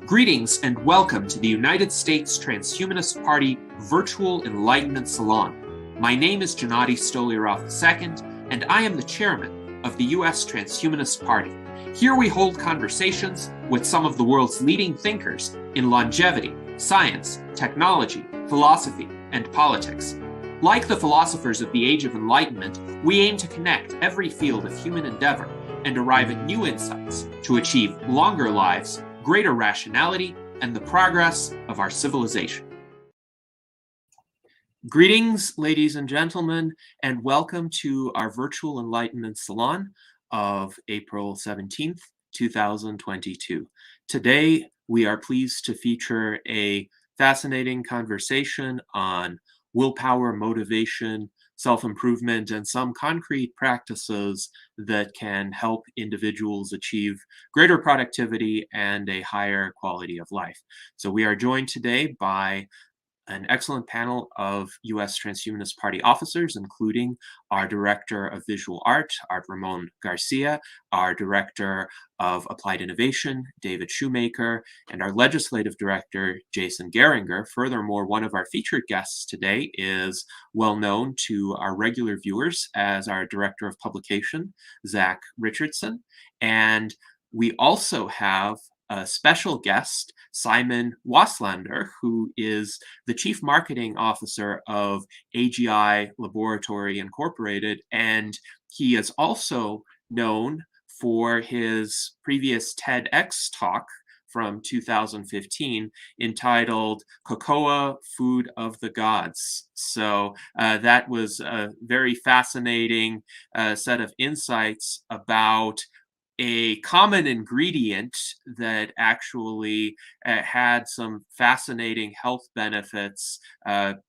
Greetings and welcome to the United States Transhumanist Party Virtual Enlightenment Salon. My name is Gennady Stolyarov II, and I am the chairman of the US Transhumanist Party. Here we hold conversations with some of the world's leading thinkers in longevity, science, technology, philosophy, and politics. Like the philosophers of the Age of Enlightenment, we aim to connect every field of human endeavor and arrive at new insights to achieve longer lives, greater rationality, and the progress of our civilization. Greetings, ladies and gentlemen, and welcome to our virtual Enlightenment Salon of April 17th, 2022. Today, we are pleased to feature a fascinating conversation on willpower, motivation, self-improvement, and some concrete practices that can help individuals achieve greater productivity and a higher quality of life. So we are joined today by an excellent panel of U.S. Transhumanist Party officers, including our Director of Visual Art, Art Ramon Garcia, our Director of Applied Innovation, David Shoemaker, and our Legislative Director, Jason Geringer. Furthermore, one of our featured guests today is well known to our regular viewers as our Director of Publication, Zach Richardson. And we also have a special guest, Simon Waslander, who is the Chief Marketing Officer of AGI Laboratory Incorporated, and he is also known for his previous TEDx talk from 2015 entitled Cocoa, Food of the Gods. So that was a very fascinating set of insights about a common ingredient that actually had some fascinating health benefits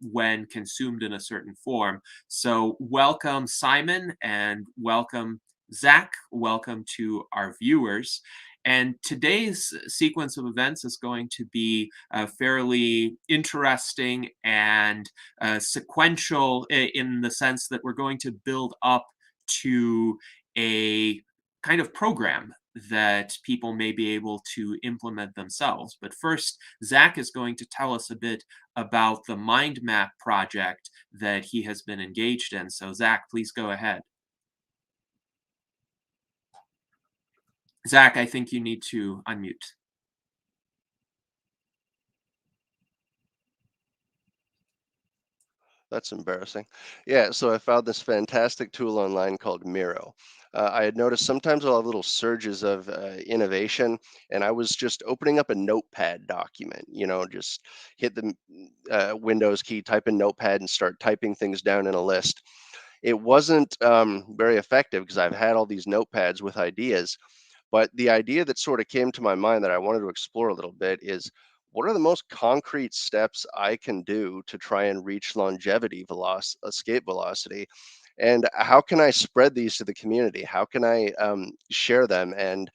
when consumed in a certain form. So welcome, Simon, and welcome, Zach. Welcome to our viewers. And today's sequence of events is going to be fairly interesting and sequential in the sense that we're going to build up to a kind of program that people may be able to implement themselves. But first, Zach is going to tell us a bit about the mind map project that he has been engaged in. So Zach, please go ahead. Zach, I think you need to unmute. That's embarrassing. Yeah, so I found this fantastic tool online called Miro. I had noticed sometimes I'll have little surges of innovation, and I was just opening up a notepad document, just hit the Windows key, type in notepad, and start typing things down in a list. It wasn't very effective because I've had all these notepads with ideas, but the idea that sort of came to my mind that I wanted to explore a little bit is, what are the most concrete steps I can do to try and reach longevity escape velocity? And how can I spread these to the community? How can I share them and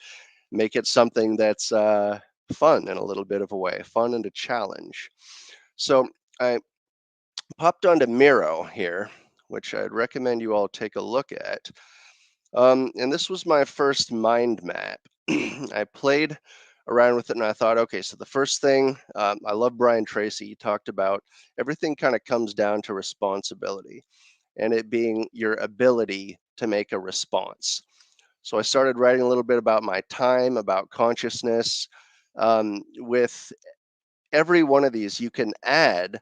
make it something that's fun in a little bit of a way, fun and a challenge? So I popped onto Miro here, which I'd recommend you all take a look at. And this was my first mind map. I played around with it and I thought, okay, so the first thing, I love Brian Tracy. He talked about everything kind of comes down to responsibility and it being your ability to make a response. So I started writing a little bit about my time, about consciousness. With every one of these, you can add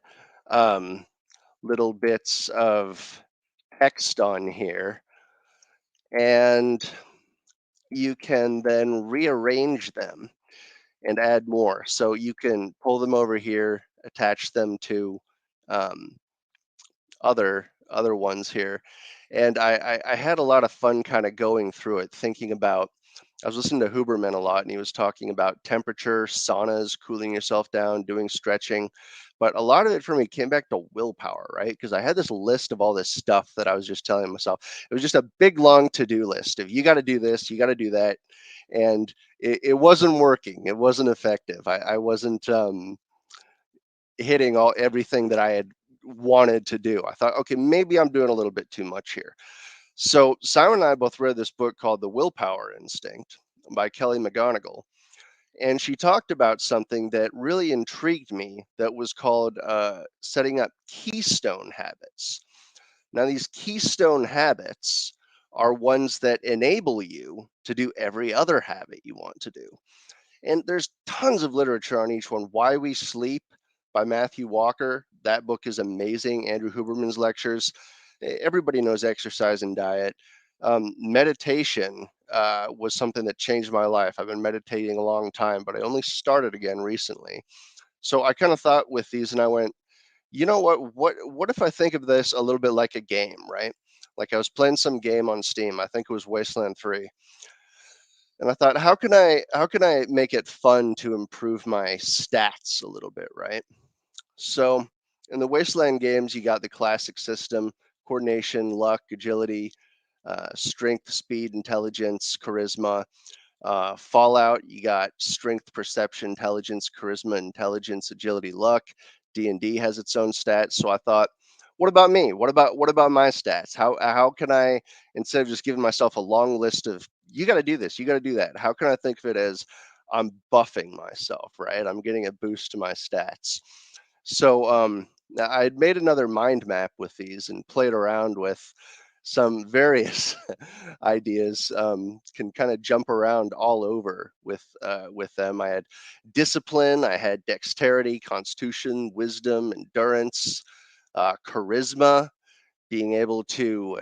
little bits of text on here, and you can then rearrange them and add more. So you can pull them over here, attach them to other ones here. And I had a lot of fun kind of going through it, thinking about, I was listening to Huberman a lot, and he was talking about temperature, saunas, cooling yourself down, doing stretching. But a lot of it for me came back to willpower, right? Because I had this list of all this stuff that I was just telling myself. It was just a big, long to-do list of, you got to do this, you got to do that. And it wasn't working. It wasn't effective. I wasn't hitting everything that I had wanted to do. I thought, okay, maybe I'm doing a little bit too much here. So Simon and I both read this book called The Willpower Instinct by Kelly McGonigal. And she talked about something that really intrigued me that was called setting up keystone habits. Now, these keystone habits are ones that enable you to do every other habit you want to do. And there's tons of literature on each one. Why We Sleep by Matthew Walker. That book is amazing. Andrew Huberman's lectures. Everybody knows exercise and diet. Meditation was something that changed my life. I've been meditating a long time, but I only started again recently. So I kind of thought with these, and I went, you know what? What if I think of this a little bit like a game, right? Like I was playing some game on Steam. I think it was Wasteland 3. And I thought, how can I make it fun to improve my stats a little bit, right? So in the Wasteland games, you got the classic system: coordination, luck, agility, strength, speed, intelligence, charisma. Fallout, you got strength, perception, intelligence, charisma, intelligence, agility, luck. D&D has its own stats. So I thought, what about me? What about my stats? How can I, instead of just giving myself a long list of you got to do this, you got to do that, how can I think of it as I'm buffing myself, right? I'm getting a boost to my stats. So I had made another mind map with these and played around with some various ideas. Can kind of jump around all over with them. I had discipline, I had dexterity, constitution, wisdom, endurance, charisma, being able to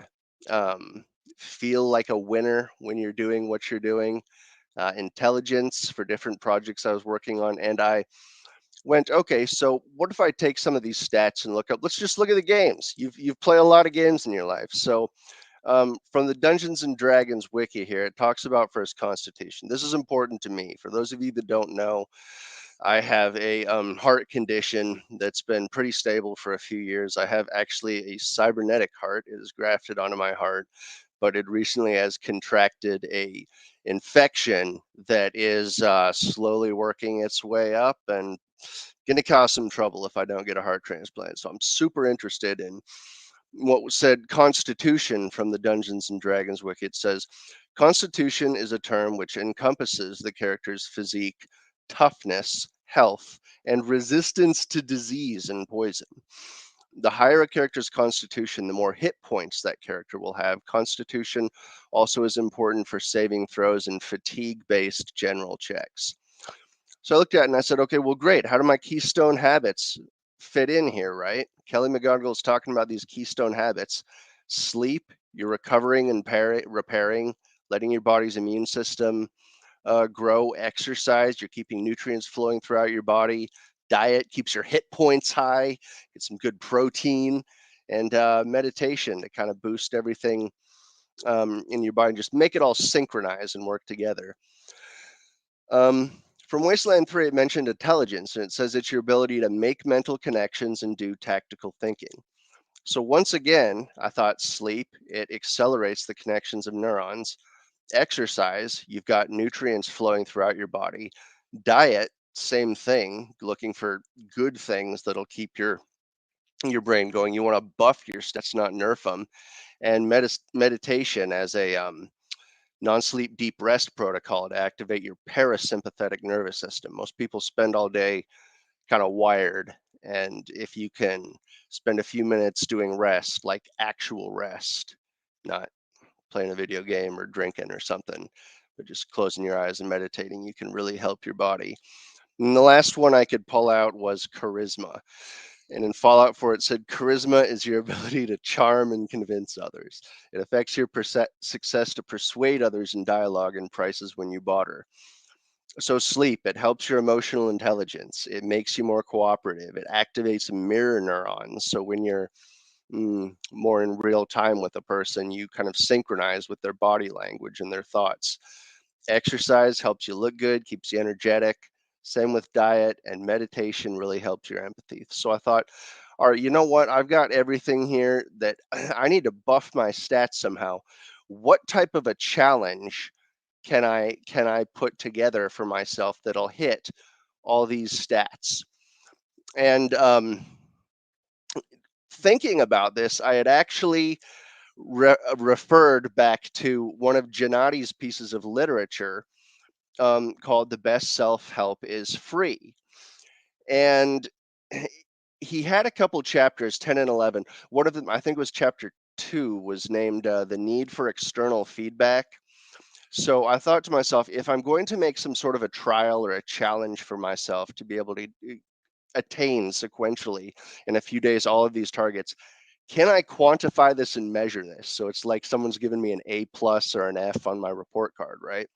um, feel like a winner when you're doing what you're doing, intelligence for different projects I was working on, and I went, okay, so what if I take some of these stats and look up? Let's just look at the games. You've played a lot of games in your life, so from the Dungeons and Dragons wiki here, it talks about first Constitution. This is important to me. For those of you that don't know, I have a heart condition that's been pretty stable for a few years. I have actually a cybernetic heart. It is grafted onto my heart, but it recently has contracted a infection that is slowly working its way up and going to cause some trouble if I don't get a heart transplant. So I'm super interested in what was said Constitution from the Dungeons and Dragons wiki. It says Constitution is a term which encompasses the character's physique, toughness, health, and resistance to disease and poison. The higher a character's constitution, the more hit points that character will have. Constitution also is important for saving throws and fatigue based general checks. So I looked at it and I said, okay, well, great. How do my keystone habits fit in here, right? Kelly McGonigal is talking about these keystone habits. Sleep, you're recovering and repairing, letting your body's immune system grow. Exercise, you're keeping nutrients flowing throughout your body. Diet keeps your hit points high, get some good protein, and meditation to kind of boost everything in your body and just make it all synchronize and work together. From Wasteland 3, it mentioned intelligence, and it says it's your ability to make mental connections and do tactical thinking. So once again, I thought sleep, it accelerates the connections of neurons. Exercise, you've got nutrients flowing throughout your body. Diet, same thing, looking for good things that'll keep your brain going. You want to buff your stats, not nerf them. And meditation as a non-sleep deep rest protocol to activate your parasympathetic nervous system. Most people spend all day kind of wired, and if you can spend a few minutes doing rest, like actual rest, not playing a video game or drinking or something, but just closing your eyes and meditating, you can really help your body. And the last one I could pull out was charisma. And in Fallout 4, it said charisma is your ability to charm and convince others. It affects your success to persuade others in dialogue and prices when you barter. So sleep, it helps your emotional intelligence. It makes you more cooperative. It activates mirror neurons. So when you're more in real time with a person, you kind of synchronize with their body language and their thoughts. Exercise helps you look good, keeps you energetic. Same with diet, and meditation really helps your empathy. So I thought, all right, you know what? I've got everything here that I need to buff my stats somehow. What type of a challenge can I put together for myself that'll hit all these stats? And thinking about this, I had actually referred back to one of Gennadi's pieces of literature called "The Best Self-Help is Free," and he had a couple chapters, 10 and 11. One of them, I think, was chapter 2, was named "The Need for External Feedback." So I thought to myself, if I'm going to make some sort of a trial or a challenge for myself to be able to attain sequentially in a few days all of these targets, can I quantify this and measure this? So it's like someone's given me an A plus or an F on my report card, right?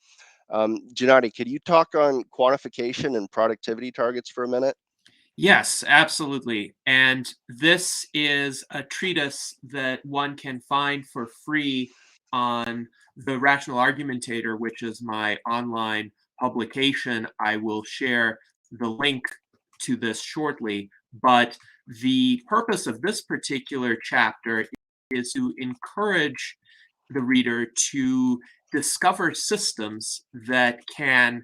Gennady, could you talk on quantification and productivity targets for a minute? Yes, absolutely. And this is a treatise that one can find for free on the Rational Argumentator, which is my online publication. I will share the link to this shortly. But the purpose of this particular chapter is to encourage the reader to discover systems that can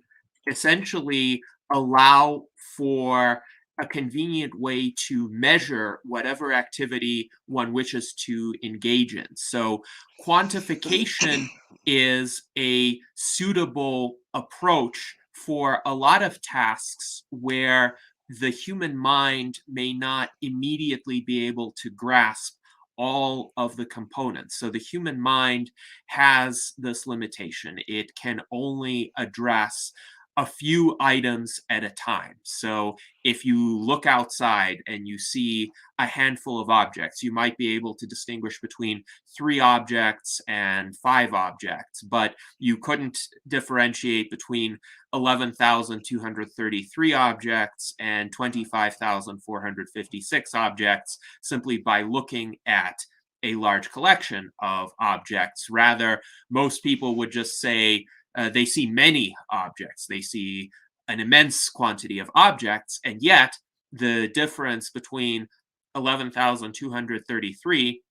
essentially allow for a convenient way to measure whatever activity one wishes to engage in. So quantification is a suitable approach for a lot of tasks where the human mind may not immediately be able to grasp all of the components. So the human mind has this limitation. It can only address a few items at a time. So if you look outside and you see a handful of objects, you might be able to distinguish between 3 objects and 5 objects, but you couldn't differentiate between 11,233 objects and 25,456 objects simply by looking at a large collection of objects. Rather, most people would just say, they see many objects, they see an immense quantity of objects, and yet the difference between 11,233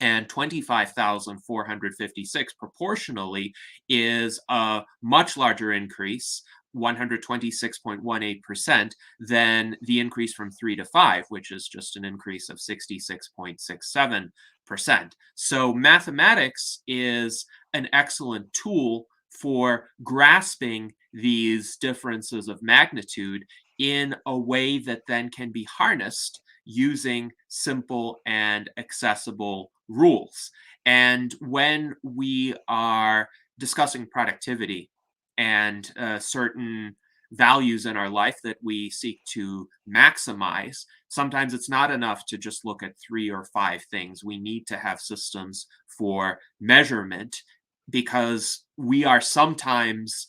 and 25,456 proportionally is a much larger increase, 126.18%, than the increase from 3 to 5, which is just an increase of 66.67%. So mathematics is an excellent tool for grasping these differences of magnitude in a way that then can be harnessed using simple and accessible rules. And when we are discussing productivity and certain values in our life that we seek to maximize, sometimes it's not enough to just look at 3 or 5 things. We need to have systems for measurement because we are sometimes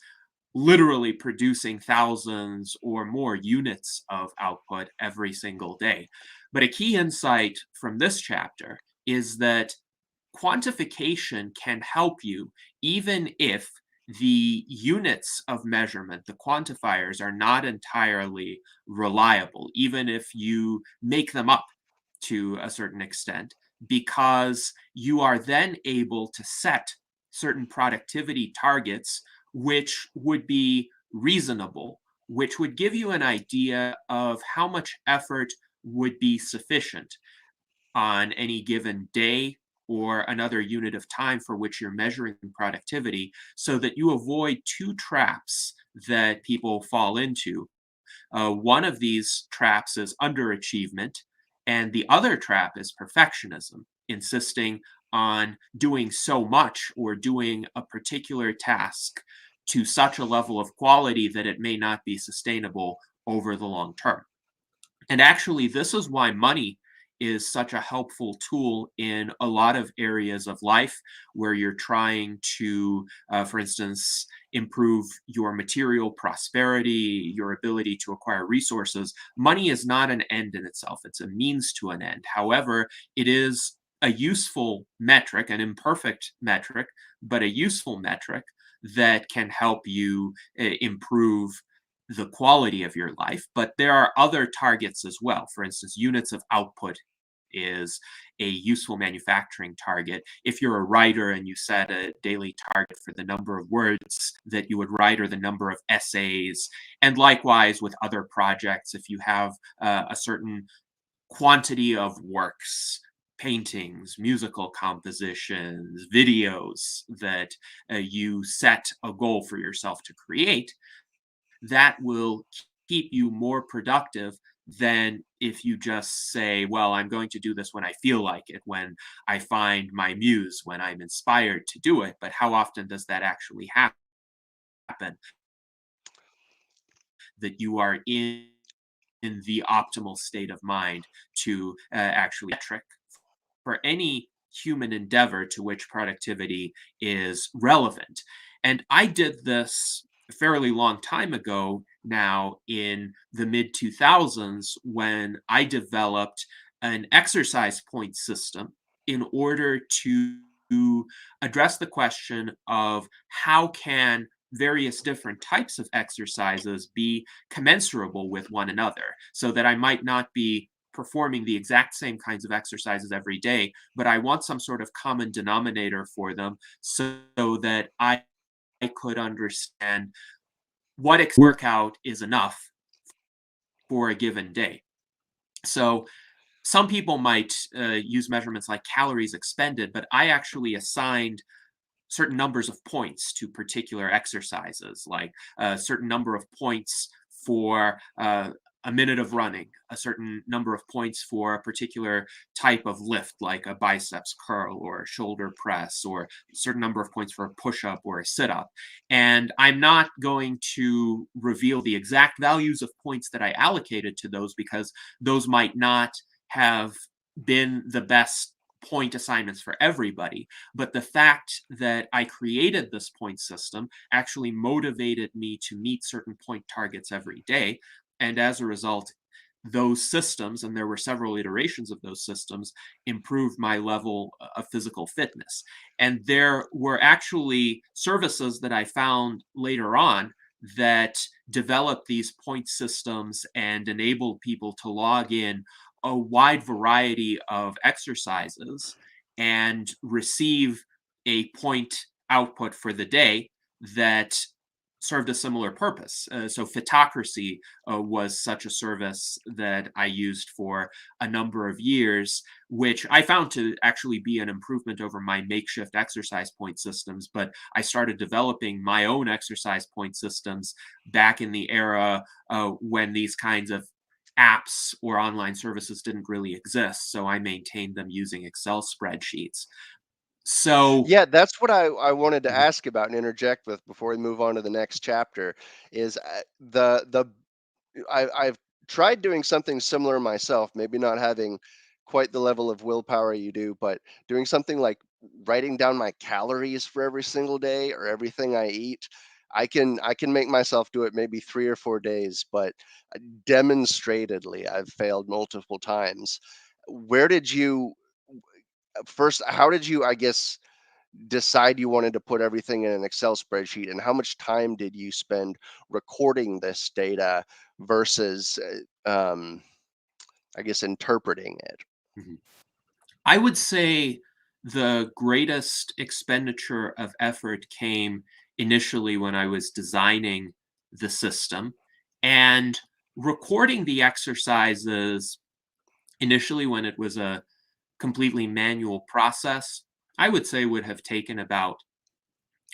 literally producing thousands or more units of output every single day. But a key insight from this chapter is that quantification can help you even if the units of measurement, the quantifiers, are not entirely reliable, even if you make them up to a certain extent, because you are then able to set certain productivity targets which would be reasonable, which would give you an idea of how much effort would be sufficient on any given day or another unit of time for which you're measuring productivity, so that you avoid 2 traps that people fall into. One of these traps is underachievement, and the other trap is perfectionism, insisting on doing so much or doing a particular task to such a level of quality that it may not be sustainable over the long term. And actually, this is why money is such a helpful tool in a lot of areas of life where you're trying to, for instance, improve your material prosperity, your ability to acquire resources. Money is not an end in itself, it's a means to an end. However, it is a useful metric, an imperfect metric, but a useful metric that can help you improve the quality of your life. But there are other targets as well. For instance, units of output is a useful manufacturing target. If you're a writer and you set a daily target for the number of words that you would write or the number of essays, and likewise with other projects, if you have a certain quantity of works, paintings, musical compositions, videos that you set a goal for yourself to create, that will keep you more productive than if you just say, well, I'm going to do this when I feel like it, when I find my muse, when I'm inspired to do it. But how often does that actually happen? That you are in the optimal state of mind to actually metric for any human endeavor to which productivity is relevant. And I did this a fairly long time ago now in the mid 2000s when I developed an exercise point system in order to address the question of how can various different types of exercises be commensurable with one another, so that I might not be performing the exact same kinds of exercises every day, but I want some sort of common denominator for them so that I could understand what workout is enough for a given day. So some people might use measurements like calories expended, but I actually assigned certain numbers of points to particular exercises, like a certain number of points for a minute of running, a certain number of points for a particular type of lift, like a biceps curl or a shoulder press, or a certain number of points for a push up or a sit up. And I'm not going to reveal the exact values of points that I allocated to those because those might not have been the best point assignments for everybody. But the fact that I created this point system actually motivated me to meet certain point targets every day. And as a result, those systems, and there were several iterations of those systems, improved my level of physical fitness. And there were actually services that I found later on that developed these point systems and enabled people to log in a wide variety of exercises and receive a point output for the day that served a similar purpose. So Fitocracy was such a service that I used for a number of years, which I found to actually be an improvement over my makeshift exercise point systems. But I started developing my own exercise point systems back in the era when these kinds of apps or online services didn't really exist. So I maintained them using Excel spreadsheets. So, Yeah, that's what I wanted to mhm, ask about and interject with before we move on to the next chapter. Is the I've tried doing something similar myself, maybe not having quite the level of willpower you do, but doing something like writing down my calories for every single day or everything I eat. I can make myself do it maybe 3 or 4 days, but demonstratedly I've failed multiple times. Where did you first? How did you, I guess, decide you wanted to put everything in an Excel spreadsheet, and how much time did you spend recording this data versus, I guess, interpreting it? mhm. I would say the greatest expenditure of effort came initially when I was designing the system, and recording the exercises initially when it was a completely manual process, I would say would have taken about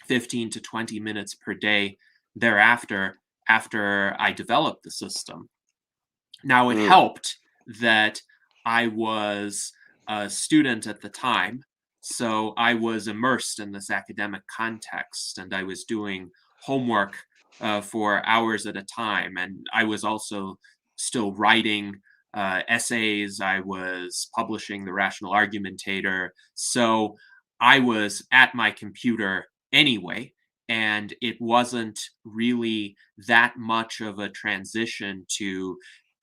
15 to 20 minutes per day thereafter, after I developed the system. Now, it Mm, helped that I was a student at the time, so I was immersed in this academic context and I was doing homework for hours at a time. And I was also still writing essays, I was publishing the Rational Argumentator. So I was at my computer anyway. And it wasn't really that much of a transition to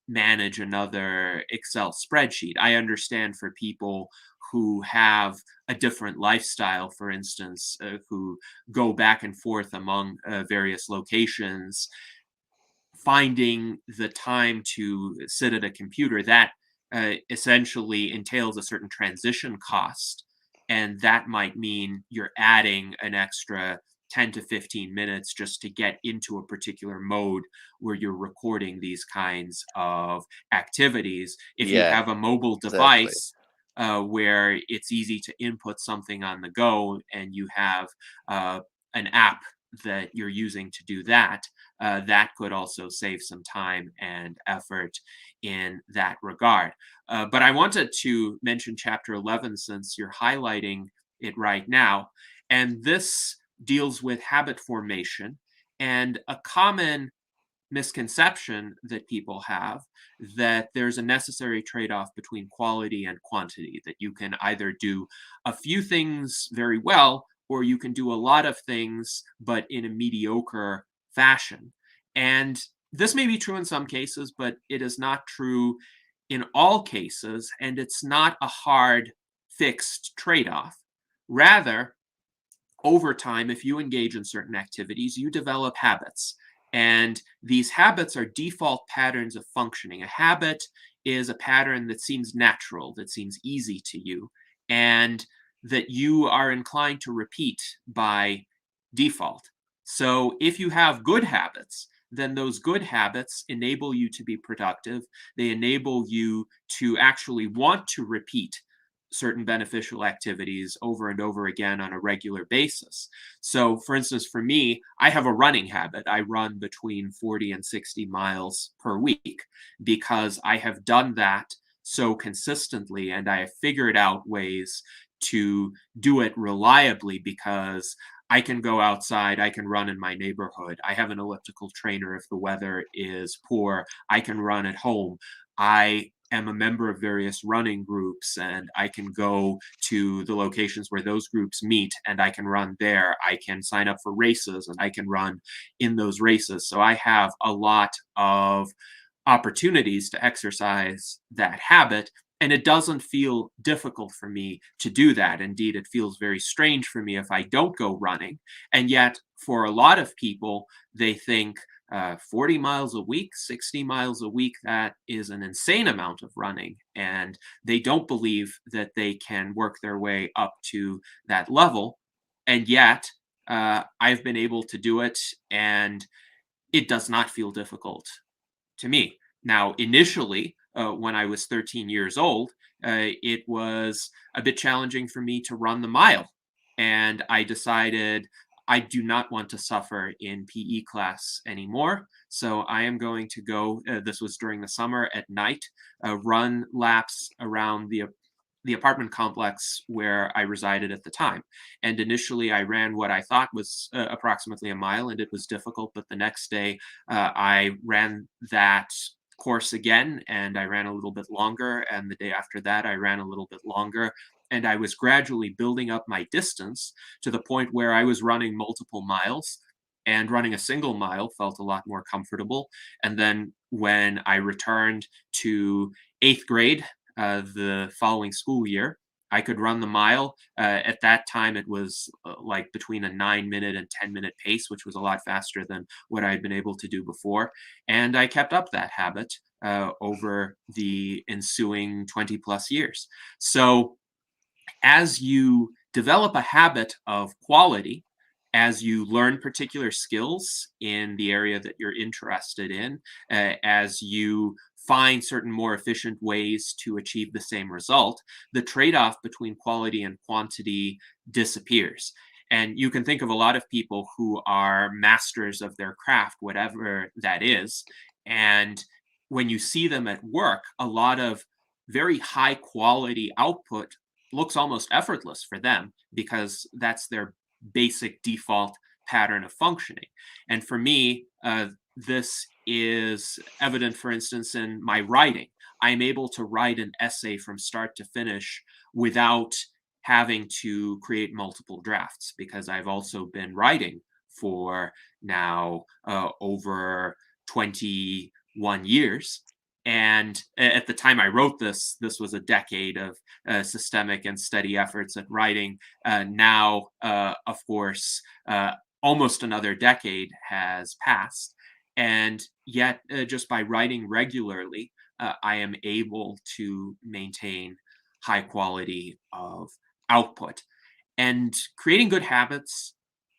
manage another Excel spreadsheet. I understand for people who have a different lifestyle, for instance, who go back and forth among various locations, finding the time to sit at a computer, that essentially entails a certain transition cost. And that might mean you're adding an extra 10 to 15 minutes just to get into a particular mode where you're recording these kinds of activities. If you Yeah, have a mobile exactly. device where it's easy to input something on the go, and you have uh, an app that you're using to do that, that could also save some time and effort in that regard. But I wanted to mention Chapter 11 since you're highlighting it right now. And this deals with habit formation. And a common misconception that people have, that there's a necessary trade-off between quality and quantity, that you can either do a few things very well, or you can do a lot of things but in a mediocre fashion. And this may be true in some cases, but it is not true in all cases, and it's not a hard fixed trade-off. Rather, over time, if you engage in certain activities, you develop habits. And these habits are default patterns of functioning. A habit is a pattern that seems natural, that seems easy to you, and that you are inclined to repeat by default. So if you have good habits, then those good habits enable you to be productive. They enable you to actually want to repeat certain beneficial activities over and over again on a regular basis. So, for instance, for me, I have a running habit. I run between 40 and 60 miles per week because I have done that so consistently, and I have figured out ways to do it reliably because I can go outside, I can run in my neighborhood. I have an elliptical trainer if the weather is poor. I can run at home. I am a member of various running groups, and I can go to the locations where those groups meet and I can run there. I can sign up for races and I can run in those races. So I have a lot of opportunities to exercise that habit. And it doesn't feel difficult for me to do that. Indeed, it feels very strange for me if I don't go running. And yet, for a lot of people, they think 40 miles a week, 60 miles a week, that is an insane amount of running. And they don't believe that they can work their way up to that level. And yet, I've been able to do it, and it does not feel difficult to me. Now, initially, when I was 13 years old, it was a bit challenging for me to run the mile. And I decided I do not want to suffer in PE class anymore. So I am going to go, this was during the summer at night, run laps around the apartment complex where I resided at the time. And initially, I ran what I thought was approximately a mile, and it was difficult. But the next day, I ran that course again, and I ran a little bit longer. And the day after that, I ran a little bit longer. And I was gradually building up my distance to the point where I was running multiple miles. And running a single mile felt a lot more comfortable. And then when I returned to eighth grade, the following school year, I could run the mile. At that time, it was like between a 9 minute and 10 minute pace, which was a lot faster than what I had been able to do before. And I kept up that habit over the ensuing 20 plus years. So as you develop a habit of quality, as you learn particular skills in the area that you're interested in, as you find certain more efficient ways to achieve the same result, the trade off between quality and quantity disappears. And you can think of a lot of people who are masters of their craft, whatever that is. And when you see them at work, a lot of very high quality output looks almost effortless for them because that's their basic default pattern of functioning. And for me, this is evident, for instance, in my writing. I'm able to write an essay from start to finish without having to create multiple drafts because I've also been writing for now over 21 years. And at the time I wrote this, this was a decade of systemic and steady efforts at writing. Now, of course, almost another decade has passed. And yet, just by writing regularly, I am able to maintain high quality of output. And creating good habits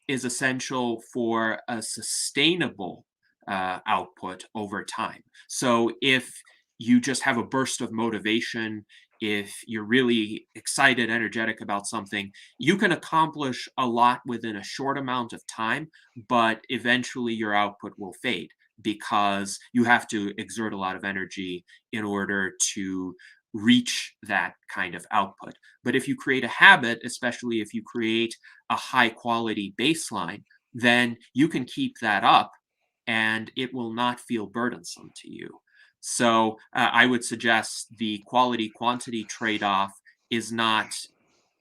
is essential for a sustainable output over time. So if you just have a burst of motivation, if you're really excited, energetic about something, you can accomplish a lot within a short amount of time, but eventually your output will fade because you have to exert a lot of energy in order to reach that kind of output. But if you create a habit, especially if you create a high quality baseline, then you can keep that up and it will not feel burdensome to you. So I would suggest the quality quantity trade off is not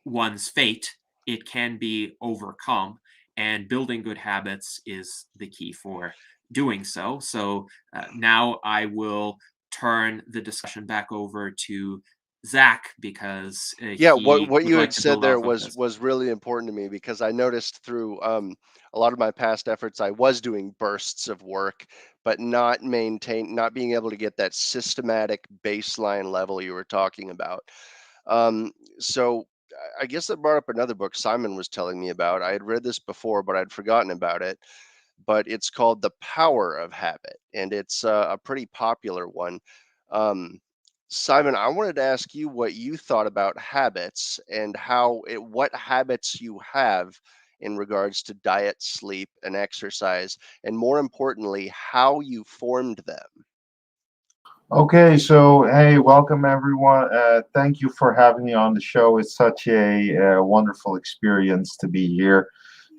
one's fate, it can be overcome. And building good habits is the key for doing so. So now I will turn the discussion back over to Zach because Yeah, he what would you like had to said build there off of this. was really important to me because I noticed through a lot of my past efforts I was doing bursts of work, but not being able to get that systematic baseline level you were talking about. Um, so I guess that brought up another book Simon was telling me about. I had read this before, but I'd forgotten about it. But it's called The Power of Habit, and it's a pretty popular one. Um, Simon, I wanted to ask you what you thought about habits and what habits you have in regards to diet, sleep, and exercise, and more importantly, how you formed them. Okay, so hey, welcome everyone. Thank you for having me on the show. It's such a wonderful experience to be here.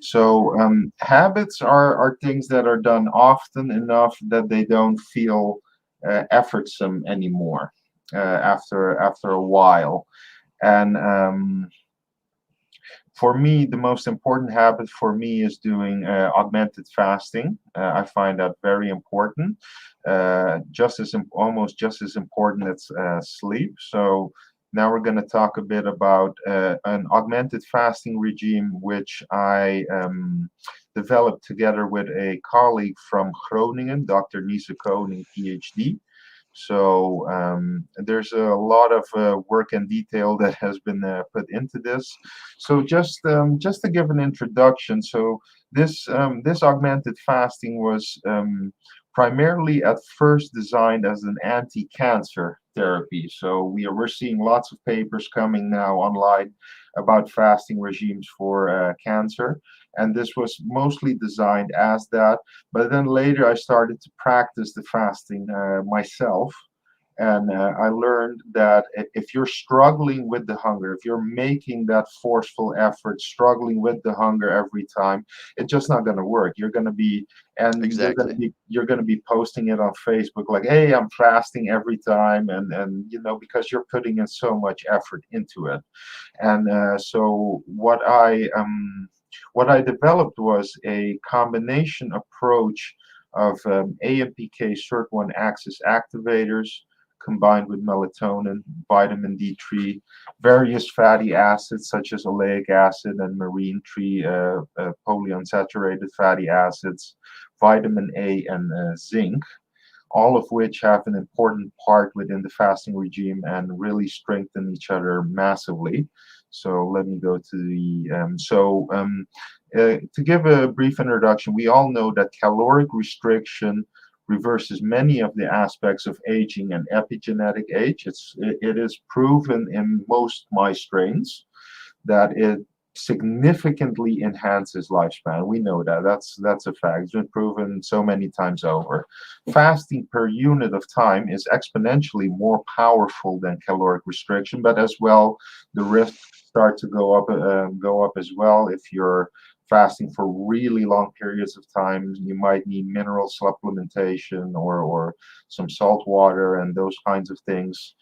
So, habits are things that are done often enough that they don't feel effortsome anymore after a while. And for me, the most important habit for me is doing augmented fasting. I find that very important, almost just as important as sleep. So now we're going to talk a bit about an augmented fasting regime, which I developed together with a colleague from Groningen, Dr. Nise Koning, PhD. So there's a lot of work and detail that has been put into this. So just to give an introduction, so this augmented fasting was primarily at first designed as an anti-cancer therapy. So we're seeing lots of papers coming now online about fasting regimes for cancer, and this was mostly designed as that. But then later I started to practice the fasting myself. And I learned that if you're struggling with the hunger, if you're making that forceful effort, struggling with the hunger every time, it's just not going to work. You're going to be, and Exactly. you're going to be posting it on Facebook like, "Hey, I'm fasting every time," and because you're putting in so much effort into it. And so what I developed was a combination approach of AMPK SIRT1 axis activators combined with melatonin, vitamin D3, various fatty acids such as oleic acid and marine tree polyunsaturated fatty acids, vitamin A, and zinc, all of which have an important part within the fasting regime and really strengthen each other massively. So let me go to to give a brief introduction, we all know that caloric restriction reverses many of the aspects of aging and epigenetic age. It is proven in most mice strains that it significantly enhances lifespan. We know that. That's a fact. It's been proven so many times over. Fasting per unit of time is exponentially more powerful than caloric restriction, but as well, the risks start to go up as well. If you're fasting for really long periods of time, you might need mineral supplementation or some salt water and those kinds of things.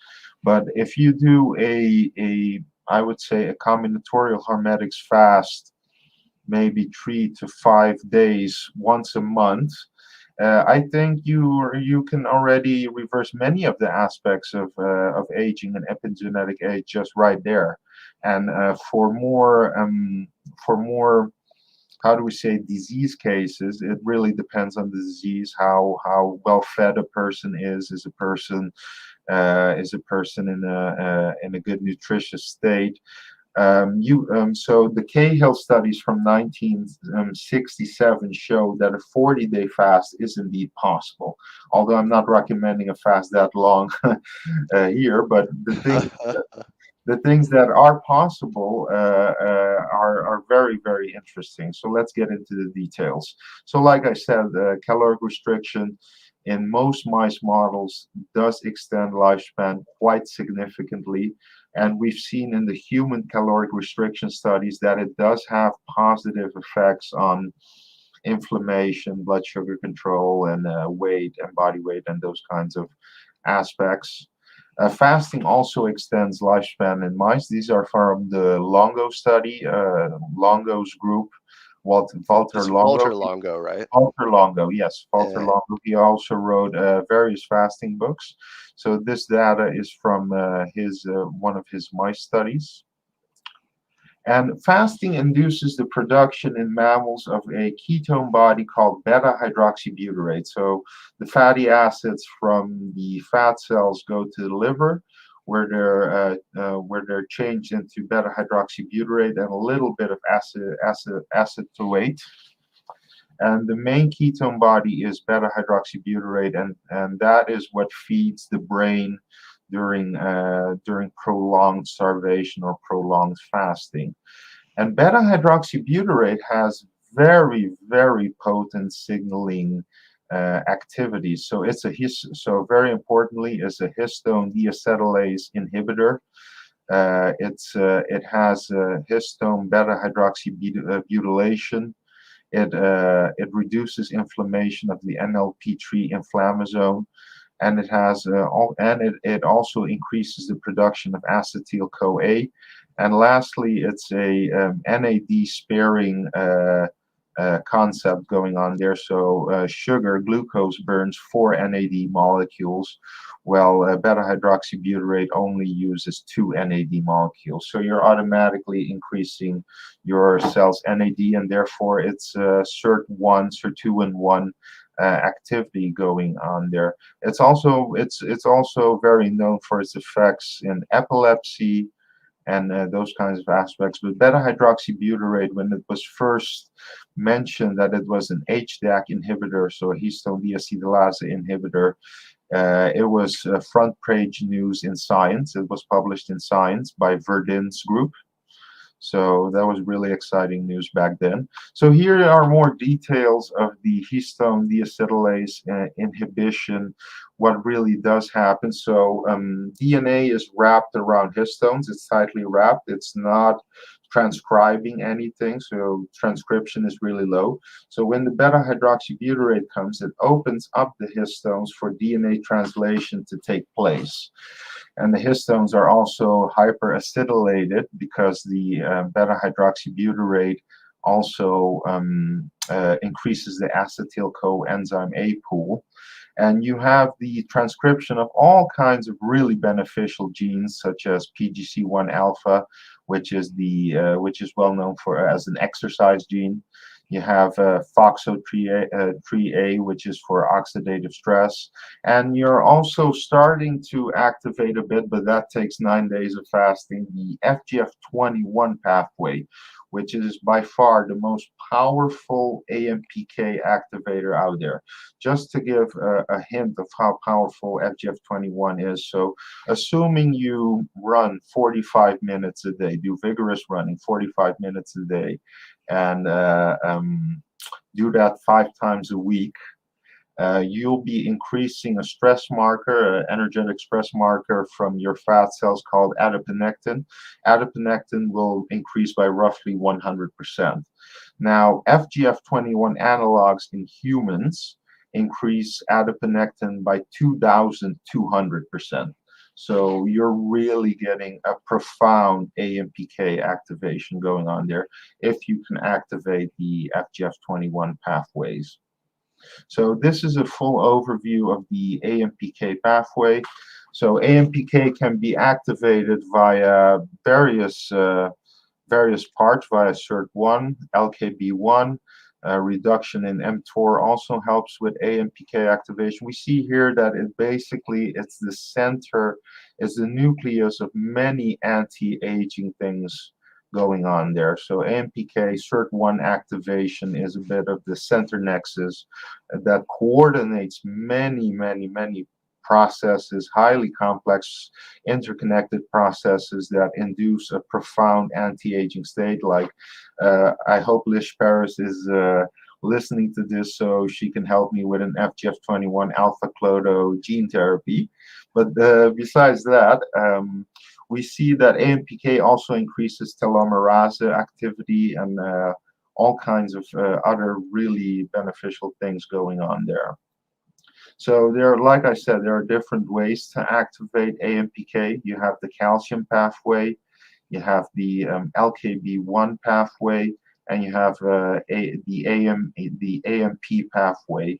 But if you do a I would say a combinatorial hormetics fast, maybe 3 to 5 days once a month. I think you can already reverse many of the aspects of aging and epigenetic age just right there. And for more how do we say disease cases, it really depends on the disease, how well fed a person is a person in a good nutritious state. So the Cahill studies from 1967 show that a 40-day fast is indeed possible. Although I'm not recommending a fast that long here, but the things that are possible are very, very interesting. So let's get into the details. So like I said, caloric restriction in most mice models does extend lifespan quite significantly. And we've seen in the human caloric restriction studies that it does have positive effects on inflammation, blood sugar control, and weight and body weight and those kinds of aspects. Fasting also extends lifespan in mice. These are from the Longo study, Longo's group. Walter It's Longo. Walter Longo, right? Walter Longo, yes, Walter Yeah. Longo. He also wrote various fasting books. So this data is from his one of his mice studies. And fasting induces the production in mammals of a ketone body called beta-hydroxybutyrate. So the fatty acids from the fat cells go to the liver, where they're changed into beta-hydroxybutyrate and a little bit of acetoate. And the main ketone body is beta-hydroxybutyrate, and that is what feeds the brain during prolonged starvation or prolonged fasting. And beta-hydroxybutyrate has very, very potent signaling activities. So so very importantly, it's a histone deacetylase inhibitor. It has histone beta-hydroxybutylation. It reduces inflammation of the NLP3 inflammasome, and it also increases the production of acetyl-CoA. And lastly, it's a NAD sparing concept going on there. So glucose burns 4 NAD molecules, while beta-hydroxybutyrate only uses 2 NAD molecules. So you're automatically increasing your cell's NAD, and therefore it's SIRT1, SIRT2-in-1 activity going on there. It's also very known for its effects in epilepsy and those kinds of aspects. But beta-hydroxybutyrate, when it was first mentioned that it was an HDAC inhibitor, so a histone deacetylase inhibitor, it was front page news in Science. It was published in Science by Verdin's group. So that was really exciting news back then. So here are more details of the histone deacetylase inhibition, what really does happen. So DNA is wrapped around histones. It's tightly wrapped. It's not transcribing anything, so transcription is really low. So when the beta-hydroxybutyrate comes, it opens up the histones for DNA translation to take place. And the histones are also hyperacetylated because the beta-hydroxybutyrate also increases the acetyl coenzyme A pool. And you have the transcription of all kinds of really beneficial genes, such as PGC1 alpha, which is well known for as an exercise gene. You have FOXO3A, which is for oxidative stress. And you're also starting to activate a bit, but that takes 9 days of fasting, the FGF21 pathway, which is by far the most powerful AMPK activator out there. Just to give a hint of how powerful FGF21 is. So assuming you run 45 minutes a day, do vigorous running 45 minutes a day, and do that 5 times a week, you'll be increasing a stress marker, an energetic stress marker from your fat cells called adiponectin. Adiponectin will increase by roughly 100%. Now, FGF21 analogs in humans increase adiponectin by 2,200%. So you're really getting a profound AMPK activation going on there if you can activate the FGF21 pathways. So this is a full overview of the AMPK pathway. So AMPK can be activated via various parts, via SIRT1, LKB1. Reduction in mTOR also helps with AMPK activation. We see here that it's the center, it's the nucleus of many anti-aging things going on there. So AMPK SIRT1 activation is a bit of the center nexus that coordinates many processes, highly complex interconnected processes that induce a profound anti-aging state. Like I hope Lish Paris is listening to this so she can help me with an FGF21 alpha clodo gene therapy. But besides that, we see that AMPK also increases telomerase activity and all kinds of other really beneficial things going on there. So there, like I said, there are different ways to activate AMPK. You have the calcium pathway, you have the LKB1 pathway, and you have the AMP pathway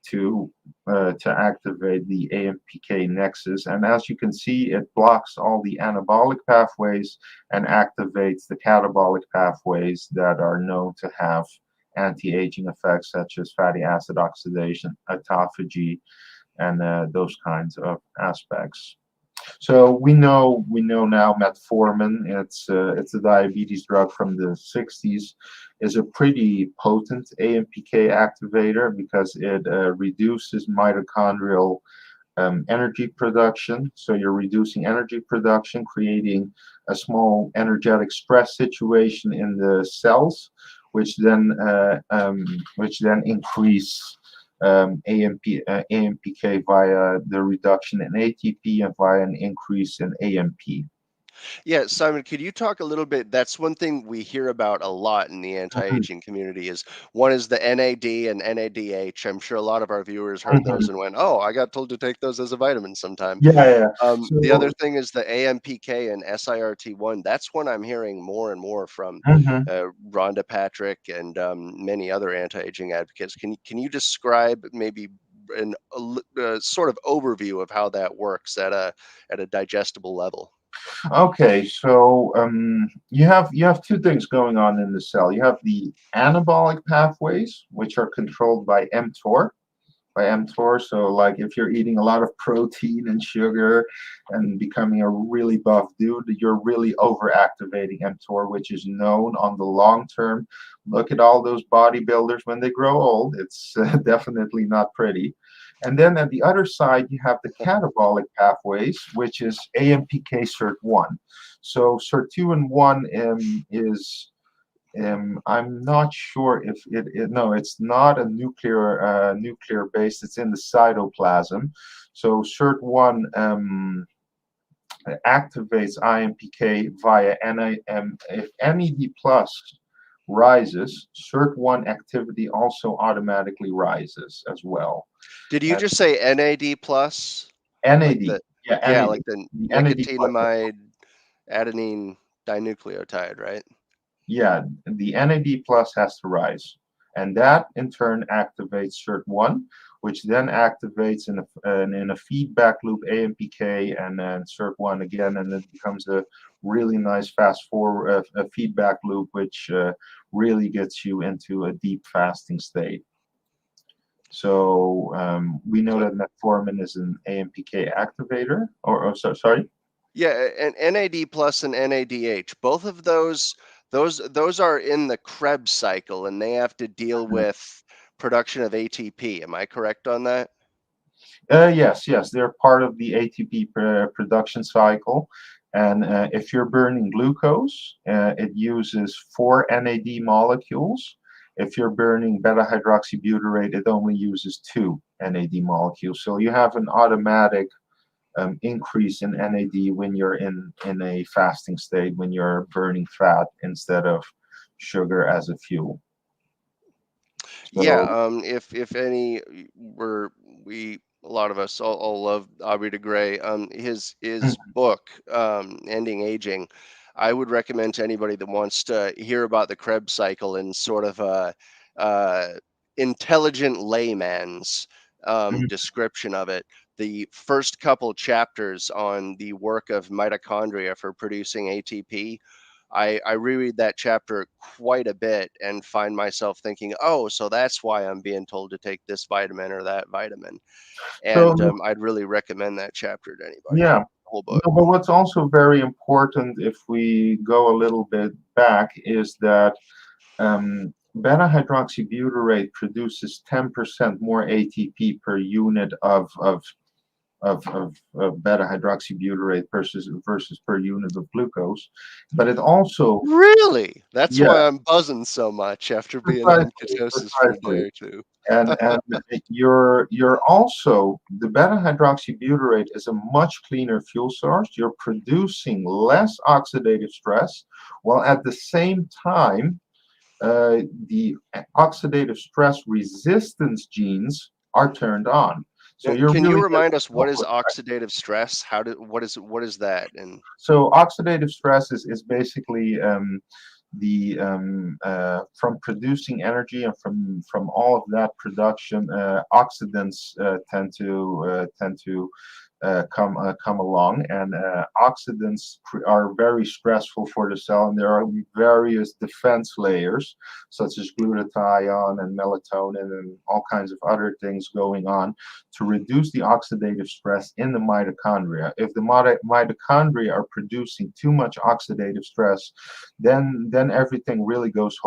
to activate the AMPK nexus. And as you can see, it blocks all the anabolic pathways and activates the catabolic pathways that are known to have anti-aging effects, such as fatty acid oxidation, autophagy, and those kinds of aspects. So we know now metformin. It's a diabetes drug from the 60s. Is a pretty potent AMPK activator because it reduces mitochondrial energy production. So you're reducing energy production, creating a small energetic stress situation in the cells, which then increase AMPK via the reduction in ATP and via an increase in AMP. Yeah, Simon, could you talk a little bit? That's one thing we hear about a lot in the anti-aging community is one is the NAD and NADH. I'm sure a lot of our viewers heard those and went, "Oh, I got told to take those as a vitamin sometime." Yeah. The other thing is the AMPK and SIRT1. That's one I'm hearing more and more from Rhonda Patrick and many other anti-aging advocates. Can you describe maybe an sort of overview of how that works at a digestible level? Okay, so you have two things going on in the cell. You have the anabolic pathways, which are controlled by mTOR. So like if you're eating a lot of protein and sugar and becoming a really buff dude, you're really overactivating mTOR, which is known on the long term. Look at all those bodybuilders when they grow old. It's definitely not pretty. And then at the other side, you have the catabolic pathways, which is AMPK SIRT1. So SIRT2 and 1 is I'm not sure if no, it's not a nuclear base. It's in the cytoplasm. So SIRT1 activates IMPK via NAM. If NAD plus rises, SIRT1 activity also automatically rises as well. Did you just say NAD plus? NAD, Like NAD. like the NAD plus. nicotinamide adenine dinucleotide, right? Yeah, the NAD plus has to rise. And that in turn activates SIRT1, which then activates in a feedback loop AMPK and then SIRT1 again, and it becomes a really nice fast forward feedback loop, which really gets you into a deep fasting state. So we know that metformin is an AMPK activator, sorry? Yeah, and NAD plus and NADH, both of those are in the Krebs cycle, and they have to deal with production of ATP. Am I correct on that? Yes, they're part of the ATP production cycle. And if you're burning glucose, it uses 4 NAD molecules. If you're burning beta hydroxybutyrate, it only uses 2 NAD molecules. So you have an automatic increase in NAD when you're in a fasting state, when you're burning fat instead of sugar as a fuel. So, Yeah, if any a lot of us all love Aubrey de Grey. His book, Ending Aging, I would recommend to anybody that wants to hear about the Krebs cycle in sort of a intelligent layman's description of it. The first couple chapters on the work of mitochondria for producing ATP, I reread that chapter quite a bit and find myself thinking, oh, so that's why I'm being told to take this vitamin or that vitamin. And I'd really recommend that chapter to anybody. yeah. whole book. no, but what's also very important, if we go a little bit back, is that beta hydroxybutyrate produces 10% more ATP per unit of beta hydroxybutyrate versus per unit of glucose. But it also, Really? That's yeah, why I'm buzzing so much after being on precisely, ketosis for a day precisely. or two. And you're also, the beta hydroxybutyrate is a much cleaner fuel source. You're producing less oxidative stress, while at the same time the oxidative stress resistance genes are turned on. So Now, you're can you really remind getting us what is oxidative stress? What is that? And so oxidative stress is basically the from producing energy and from all of that production, oxidants tend to come along, and oxidants are very stressful for the cell, and there are various defense layers such as glutathione and melatonin and all kinds of other things going on to reduce the oxidative stress in the mitochondria. If the mitochondria are producing too much oxidative stress, then everything really goes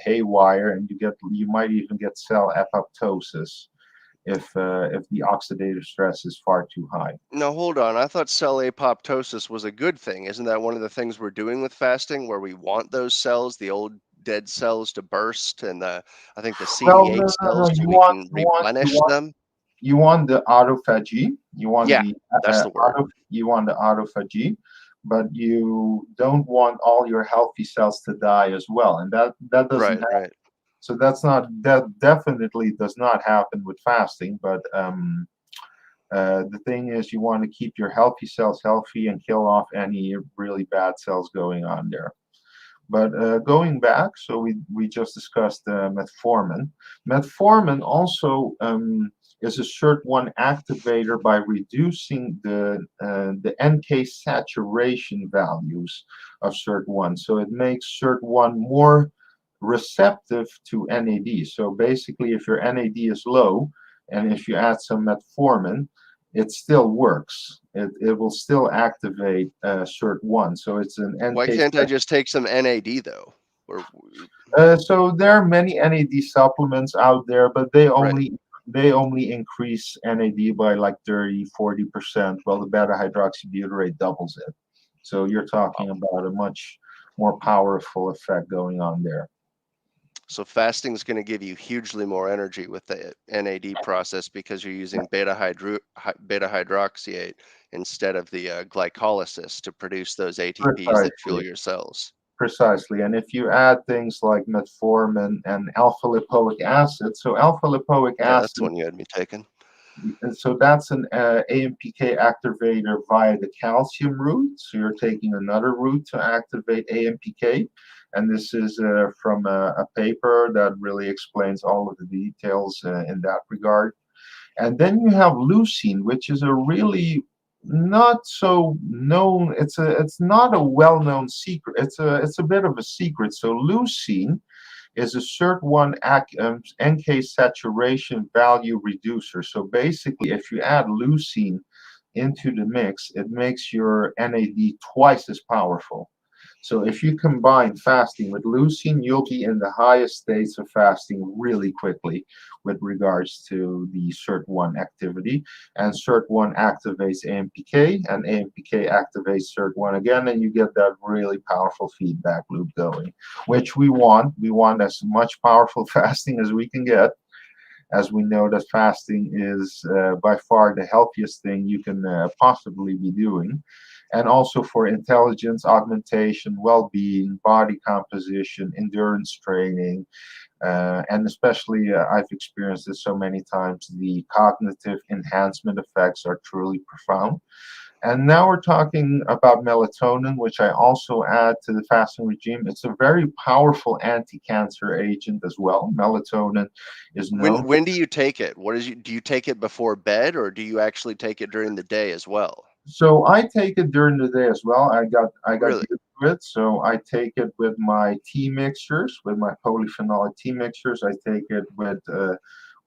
haywire, and you might even get cell apoptosis if the oxidative stress is far too high. no, hold on. I thought cell apoptosis was a good thing. Isn't that one of the things we're doing with fasting, where we want those cells, the old dead cells, to burst, and I think the Well, CD8 no. cells, so we can replenish them? You want the autophagy. You want Yeah, the that's the word. autophagy, but you don't want all your healthy cells to die as well, and that doesn't Right, happen. right. So that definitely does not happen with fasting. But the thing is, you want to keep your healthy cells healthy and kill off any really bad cells going on there. But going back, so we just discussed metformin. Metformin also is a SIRT1 activator by reducing the NK saturation values of SIRT1. So it makes SIRT1 more receptive to NAD. So basically, if your NAD is low, and if you add some metformin, it still works. It will still activate SIRT1. So it's an Why NK. can't I just take some NAD though? Or So there are many NAD supplements out there, but right. they only increase NAD by like 30-40%, while the beta hydroxybutyrate doubles it. So you're talking about a much more powerful effect going on there. So fasting is going to give you hugely more energy with the NAD process because you're using beta hydroxyate instead of the glycolysis to produce those ATPs that fuel Precisely, your cells. precisely. And if you add things like metformin and alpha lipoic acid, so alpha lipoic Yeah, that's the acid, one you had me taking. and so that's an AMPK activator via the calcium route. So you're taking another route to activate AMPK. And this is from a paper that really explains all of the details in that regard. And then you have leucine, which is a really not so known. It's not a well-known secret. It's a bit of a secret. So leucine is a SIRT1 NK saturation value reducer. So basically, if you add leucine into the mix, it makes your NAD twice as powerful. So if you combine fasting with leucine, you'll be in the highest states of fasting really quickly with regards to the SIRT1 activity. And SIRT1 activates AMPK, and AMPK activates SIRT1 again, and you get that really powerful feedback loop going, which we want. We want as much powerful fasting as we can get, as we know that fasting is by far the healthiest thing you can possibly be doing. And also for intelligence, augmentation, well-being, body composition, endurance training, and especially I've experienced this so many times, the cognitive enhancement effects are truly profound. And now we're talking about melatonin, which I also add to the fasting regime. It's a very powerful anti-cancer agent as well. Melatonin is known. When do you take it? Do you take it before bed, or do you actually take it during the day as well? So I take it during the day as well. I got Really? used to it. So I take it with my tea mixtures, with my polyphenolic tea mixtures. I take it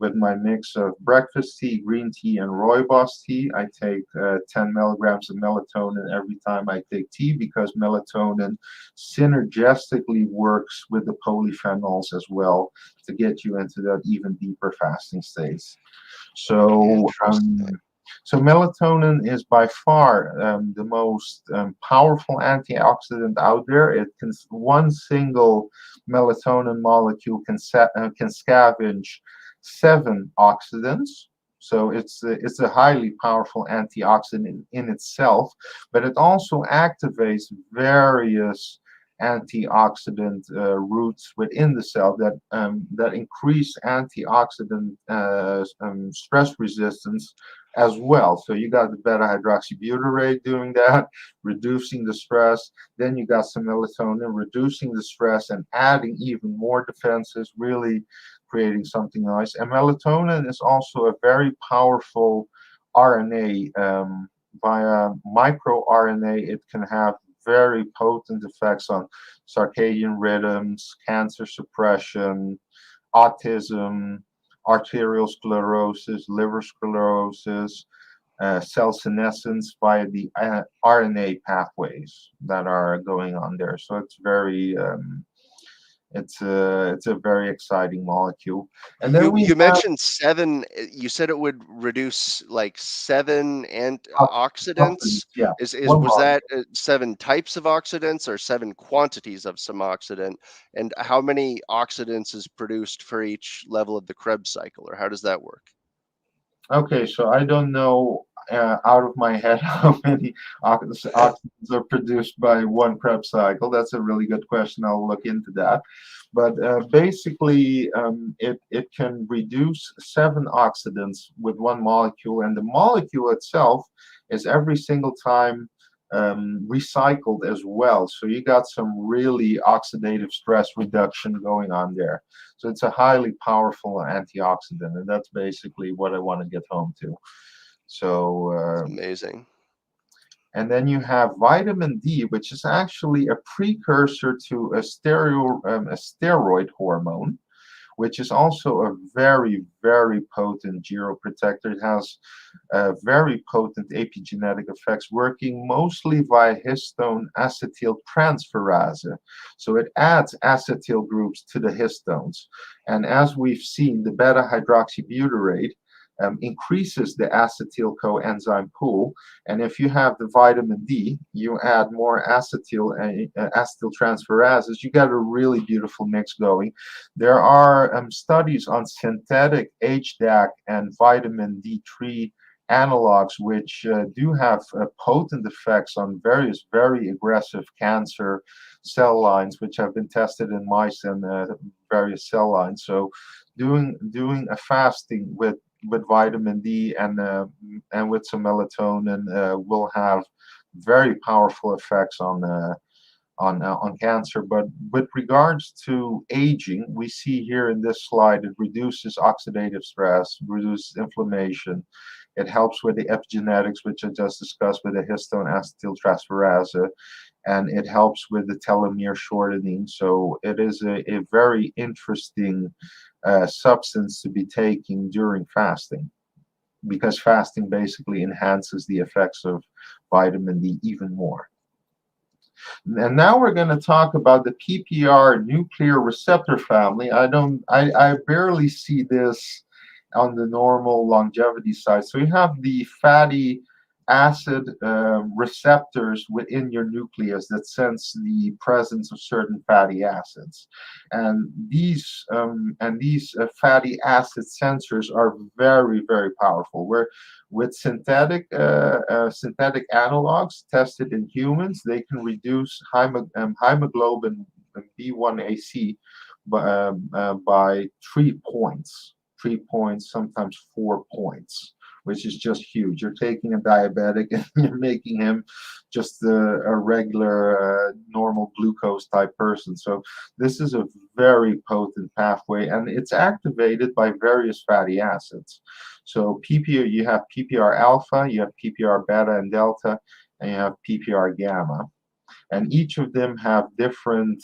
with my mix of breakfast tea, green tea, and rooibos tea. I take 10 milligrams of melatonin every time I take tea, because melatonin synergistically works with the polyphenols as well to get you into that even deeper fasting states. So, Interesting. so melatonin is by far the most powerful antioxidant out there. It can, one single melatonin molecule can scavenge 7 oxidants. So it's a highly powerful antioxidant in itself, but it also activates various antioxidant routes within the cell that increase antioxidant stress resistance as well. So you got the beta hydroxybutyrate doing that, reducing the stress. Then you got some melatonin reducing the stress and adding even more defenses, really creating something nice. And melatonin is also a very powerful RNA. Via microRNA, it can have very potent effects on circadian rhythms, cancer suppression, autism, arterial sclerosis, liver sclerosis, cell senescence via the RNA pathways that are going on there. So it's very it's a very exciting molecule. And then we You have mentioned 7. You said it would reduce like 7 oxidants. antioxidants. Yeah, Is one was that molecule. 7 types of oxidants or 7 quantities of some oxidant? And how many oxidants is produced for each level of the Krebs cycle, or how does that work? Okay, so I don't know out of my head how many oxidants are produced by one Krebs cycle. That's a really good question. I'll look into that. But basically, it can reduce 7 oxidants with one molecule, and the molecule itself is every single time recycled as well. So you got some really oxidative stress reduction going on there. So it's a highly powerful antioxidant, and that's basically what I want to get home to. So, It's amazing. and then you have vitamin D, which is actually a precursor to a steroid hormone, which is also a very, very potent geroprotector. It has very potent epigenetic effects, working mostly via histone acetyltransferase. So it adds acetyl groups to the histones. And as we've seen, the beta hydroxybutyrate increases the acetyl coenzyme pool. And if you have the vitamin D, you add more acetyltransferases, you got a really beautiful mix going. There are studies on synthetic HDAC and vitamin D3 analogs, which do have potent effects on various very aggressive cancer cell lines, which have been tested in mice and various cell lines. So doing a fasting with vitamin D and with some melatonin will have very powerful effects on cancer. But with regards to aging, we see here in this slide, it reduces oxidative stress, reduces inflammation. It helps with the epigenetics, which I just discussed with the histone acetyltransferase, and it helps with the telomere shortening. So it is a very interesting substance to be taking during fasting, because fasting basically enhances the effects of vitamin D even more. And now we're going to talk about the PPR nuclear receptor family. I barely see this on the normal longevity side. So you have the fatty acid receptors within your nucleus that sense the presence of certain fatty acids, and these fatty acid sensors are very, very powerful. Where with synthetic analogs tested in humans, they can reduce hemoglobin B1AC by 3 points. 3 points, sometimes 4 points, which is just huge. You're taking a diabetic and you're making him just a regular normal glucose type person. So this is a very potent pathway, and it's activated by various fatty acids. So PPR, you have PPR alpha, you have PPR beta and delta, and you have PPR gamma. And each of them have different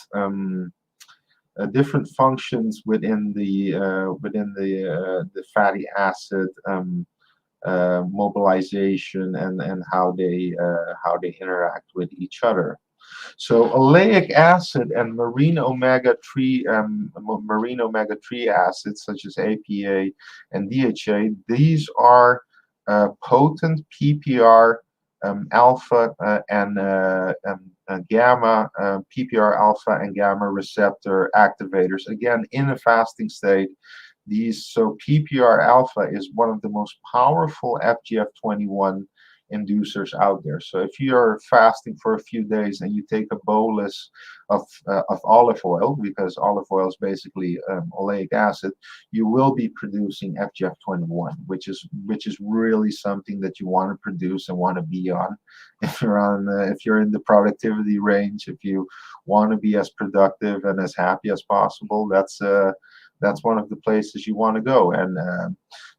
different functions within the fatty acid mobilization and how they interact with each other. So oleic acid and marine omega-3 acids such as APA and DHA, these are potent PPR alpha and gamma, PPR alpha and gamma receptor activators. Again, in a fasting state, so PPR alpha is one of the most powerful FGF21 inducers out there. So if you're fasting for a few days and you take a bolus of olive oil, because olive oil is basically oleic acid, you will be producing FGF21, which is really something that you want to produce and want to be on. If you're in the productivity range, if you want to be as productive and as happy as possible, that's one of the places you want to go. And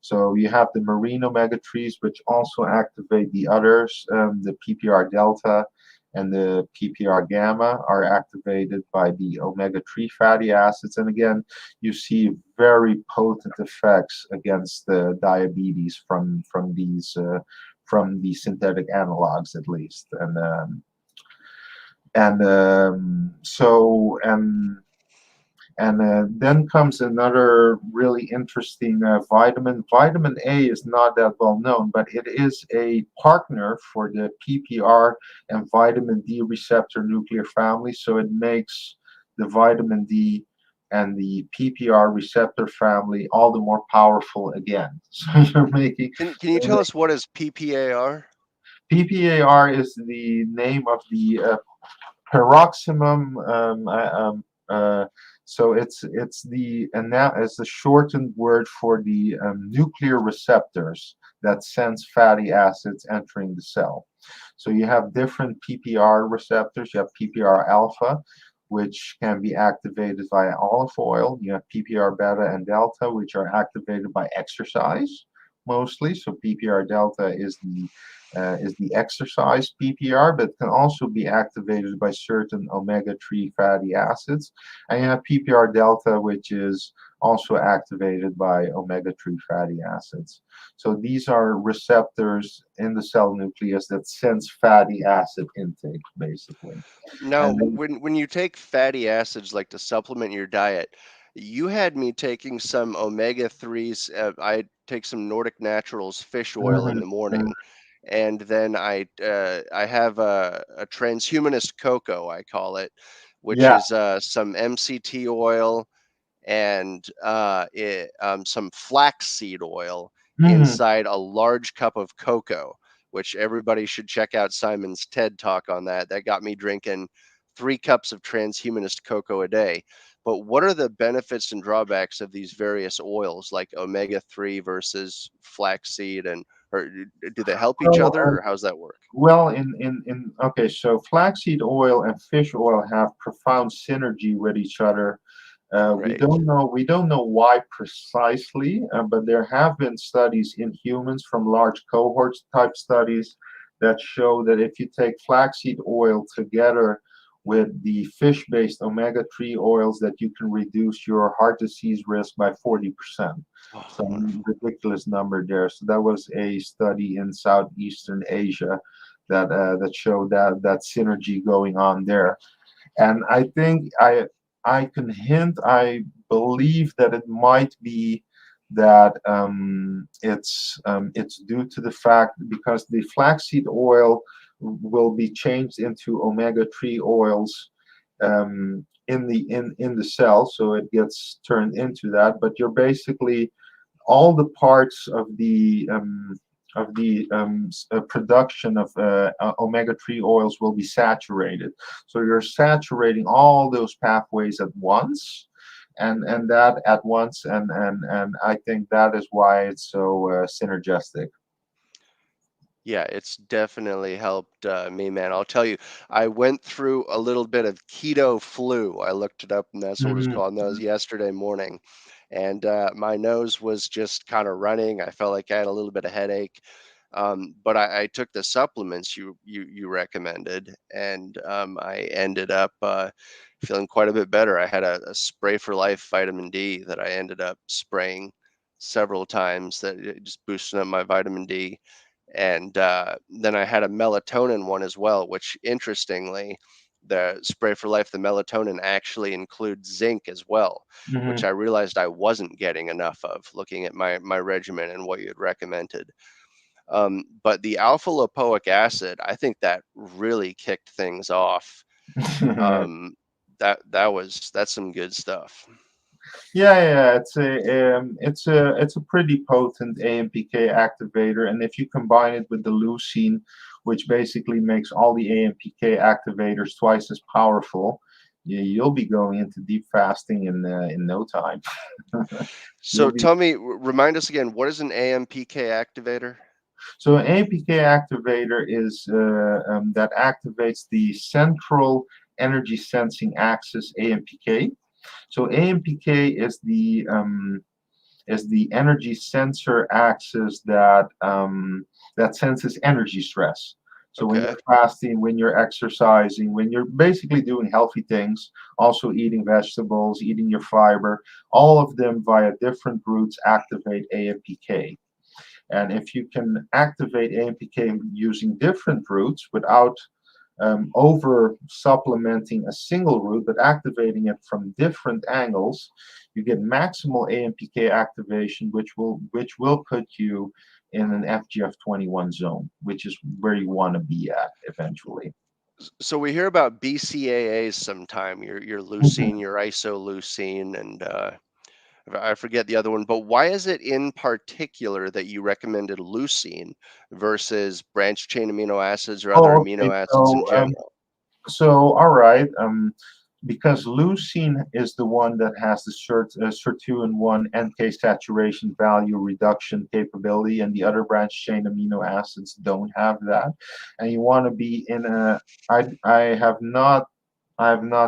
so you have the marine omega-3s, which also activate the others. The PPR delta and the PPR gamma are activated by the omega-3 fatty acids. And again, you see very potent effects against the diabetes from these from the synthetic analogs, at least. And then comes another really interesting vitamin. Vitamin A is not that well known, but it is a partner for the PPR and vitamin D receptor nuclear family. So it makes the vitamin D and the PPR receptor family all the more powerful again. So you're making. Can you tell us what is PPAR? PPAR is the name of the peroximum. So it's the shortened word for the nuclear receptors that sense fatty acids entering the cell. So you have different PPR receptors. You have PPR alpha, which can be activated via olive oil. You have PPR beta and delta, which are activated by exercise mostly. So PPR delta is the exercise PPR, but can also be activated by certain omega-3 fatty acids. And you have PPR delta, which is also activated by omega-3 fatty acids. So these are receptors in the cell nucleus that sense fatty acid intake, basically. Now, And then, when you take fatty acids like to supplement your diet, you had me taking some omega-3s. I take some Nordic Naturals fish oil in the morning, and then I have a transhumanist cocoa, I call it, which yeah. is some MCT oil and some flaxseed oil Mhm. inside a large cup of cocoa, which everybody should check out Simon's TED talk on that. That got me drinking 3 cups of transhumanist cocoa a day. But what are the benefits and drawbacks of these various oils, like omega-3 versus flaxseed, or do they help each So, other, or how's that work? well, okay, so flaxseed oil and fish oil have profound synergy with each other. We Right. don't know why precisely, but there have been studies in humans from large cohorts type studies that show that if you take flaxseed oil together with the fish-based omega-3 oils, that you can reduce your heart disease risk by 40%. Oh, Some wonderful. ridiculous number there. So that was a study in Southeastern Asia that showed that synergy going on there. And I think I can hint, I believe that it might be that it's due to the fact because the flaxseed oil will be changed into omega-3 oils in the cell, so it gets turned into that. But you're basically all the parts of the production of omega-3 oils will be saturated. So you're saturating all those pathways at once, and that at once, and I think that is why it's so synergistic. Yeah, it's definitely helped me, man. I'll tell you, I went through a little bit of keto flu. I looked it up, and that's what it's Mhm. called. And that was yesterday morning. And my nose was just kind of running. I felt like I had a little bit of headache. But I took the supplements you recommended, and I ended up feeling quite a bit better. I had a Spray for Life vitamin D that I ended up spraying several times that it just boosted up my vitamin D. And then I had a melatonin one as well, which interestingly, the Spray for Life, the melatonin actually includes zinc as well, which Mhm. I realized I wasn't getting enough of looking at my regimen and what you had recommended. But the alpha lipoic acid, I think that really kicked things off. That's some good stuff. Yeah, it's a pretty potent AMPK activator, and if you combine it with the leucine, which basically makes all the AMPK activators twice as powerful, you'll be going into deep fasting in no time. So You'll be tell me, remind us again, what is an AMPK activator? So an AMPK activator is that activates the central energy sensing axis AMPK. So AMPK is the energy sensor axis that senses energy stress. So when Okay. you're fasting, when you're exercising, when you're basically doing healthy things, also eating vegetables, eating your fiber, all of them via different routes activate AMPK. And if you can activate AMPK using different routes without over supplementing a single route, but activating it from different angles, you get maximal AMPK activation, which will put you in an FGF21 zone, which is where you want to be at eventually. So we hear about BCAAs sometime, your Mhm. leucine, your isoleucine, and I forget the other one, but why is it in particular that you recommended leucine versus branched chain amino acids or other Oh, amino okay. acids So in general? All right, because leucine is the one that has the sirtuin-1 NK saturation value reduction capability, and the other branched chain amino acids don't have that. And you want to be in a. I have not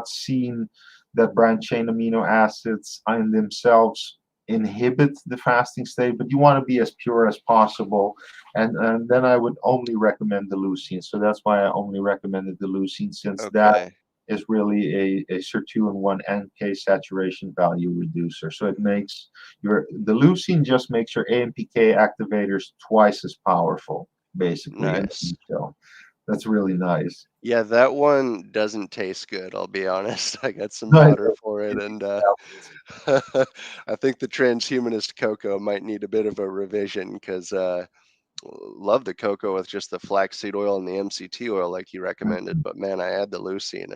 seen that branched chain amino acids in themselves inhibit the fasting state, but you want to be as pure as possible. And then I would only recommend the leucine. So that's why I only recommended the leucine, since that Okay, is really a sirtuin-1 NK saturation value reducer. So the leucine just makes your AMPK activators twice as powerful, basically, in a nice. nutshell. That's really nice. Yeah, that one doesn't taste good, I'll be honest. I got some No, powder for it, and I think the transhumanist cocoa might need a bit of a revision because love the cocoa with just the flaxseed oil and the MCT oil like you recommended, but man, I add the leucine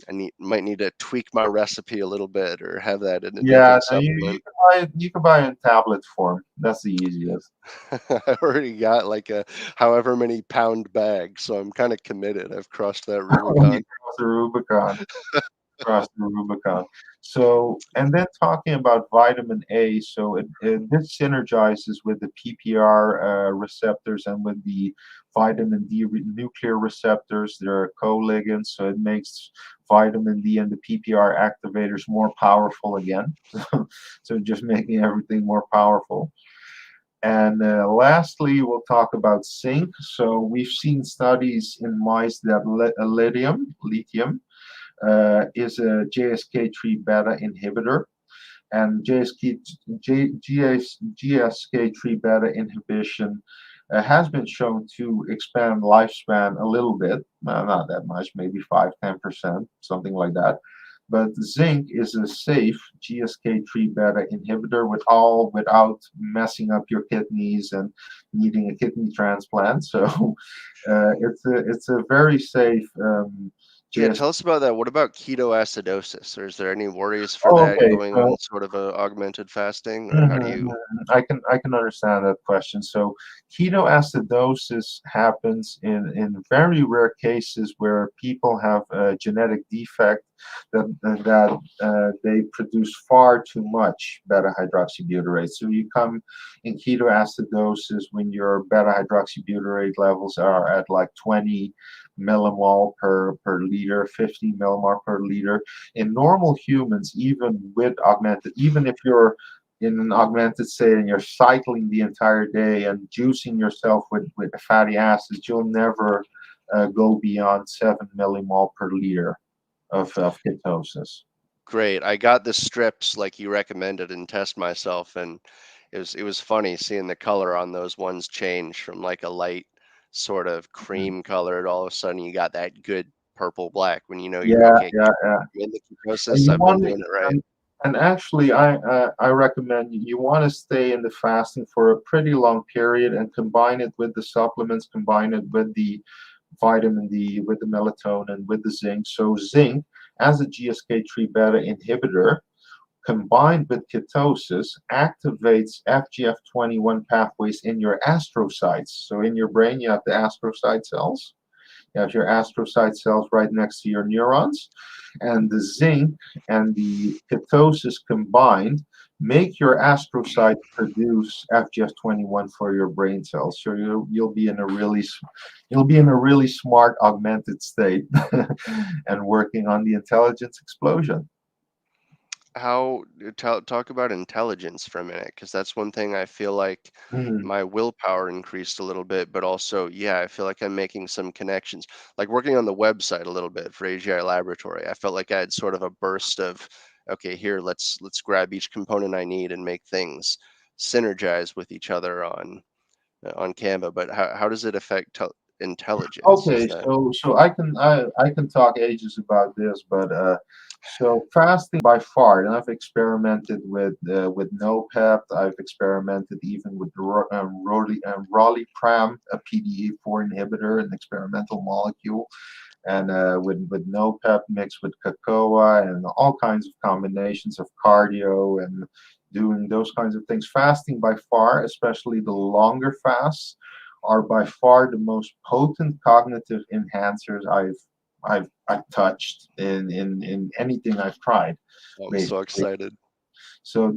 and might need to tweak my recipe a little bit or have that in a Yeah, different no, you supplement. can buy it. You can buy it in tablet form. That's the easiest. I already got like a however many pound bag, so I'm kind of committed. I've crossed that You Rubicon. cross the Rubicon. Cross the Rubicon. So, and then talking about vitamin A, so this synergizes with the PPR receptors and with the vitamin D nuclear receptors. They're co-ligands, so it makes vitamin D and the PPR activators more powerful again. So just making everything more powerful. And lastly, we'll talk about zinc. So we've seen studies in mice that lithium is a JSK3 beta inhibitor. And GSK3 beta inhibition has been shown to expand lifespan a little bit, not that much, maybe 5-10%, something like that. But zinc is a safe GSK3 beta inhibitor without messing up your kidneys and needing a kidney transplant. So it's a very safe Yeah, GSK. tell us about that. What about ketoacidosis? Or is there any worries for Oh, that okay, going on so sort of a augmented fasting, or how do mhm, you? mhm. I can understand that question. So ketoacidosis happens in very rare cases where people have a genetic defect that they produce far too much beta hydroxybutyrate. So you come in ketoacidosis when your beta hydroxybutyrate levels are at like 20 millimole per liter, 50 millimole per liter. In normal humans, even with augmented, even if you're in an augmented state and you're cycling the entire day and juicing yourself with fatty acids, you'll never go beyond 7 millimole per liter of ketosis. Great. I got the strips like you recommended and test myself, and it was funny seeing the color on those ones change from like a light sort of cream color to all of a sudden you got that good purple black when you know you're Yeah, okay. yeah, yeah. I'm in the And ketosis. you I've been want to, doing it right. and actually, I recommend you want to stay in the fasting for a pretty long period and combine it with the supplements, combine it with the vitamin D, with the melatonin, with the zinc. So zinc, as a GSK3 beta inhibitor, combined with ketosis, activates FGF21 pathways in your astrocytes. So in your brain, you have the astrocyte cells. You have your astrocyte cells right next to your neurons, and the zinc and the ketosis combined make your astrocyte produce FGF21 for your brain cells. So you'll be in a really smart augmented state and working on the intelligence explosion. How talk about intelligence for a minute, because that's one thing I feel like Mhm. my willpower increased a little bit, but also, yeah, I feel like I'm making some connections. Like working on the website a little bit for AGI Laboratory, I felt like I had sort of a burst of, okay, here, let's grab each component I need and make things synergize with each other on Canva. But how does it affect intelligence? Is Okay, that so I can talk ages about this, but so fasting by far, and I've experimented with no pep. I've experimented even with Rolipram, a PDE4 inhibitor, an experimental molecule, and with no pep mixed with cocoa and all kinds of combinations of cardio and doing those kinds of things. Fasting by far, especially the longer fasts, are by far the most potent cognitive enhancers I've touched in anything I've tried, I'm so basically. excited. So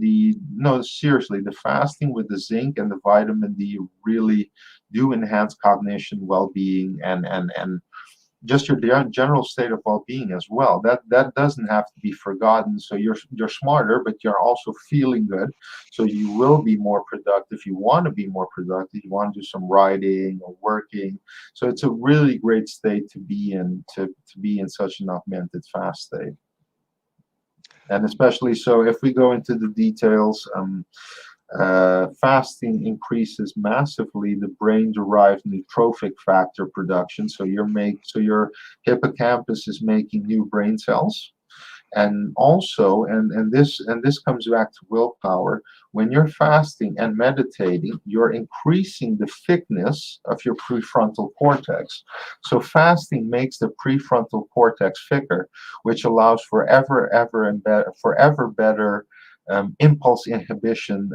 no, seriously, the fasting with the zinc and the vitamin D really do enhance cognition, well-being, and just your general state of well-being as well. That doesn't have to be forgotten. So you're smarter, but you're also feeling good. So you will be more productive. You want to be more productive. You want to do some writing or working. So it's a really great state to be in, to be in such an augmented fast state. And especially so, if we go into the details, fasting increases massively the brain-derived neurotrophic factor production. So your hippocampus is making new brain cells, and also, and this comes back to willpower. When you're fasting and meditating, you're increasing the thickness of your prefrontal cortex. So fasting makes the prefrontal cortex thicker, which allows for forever better impulse inhibition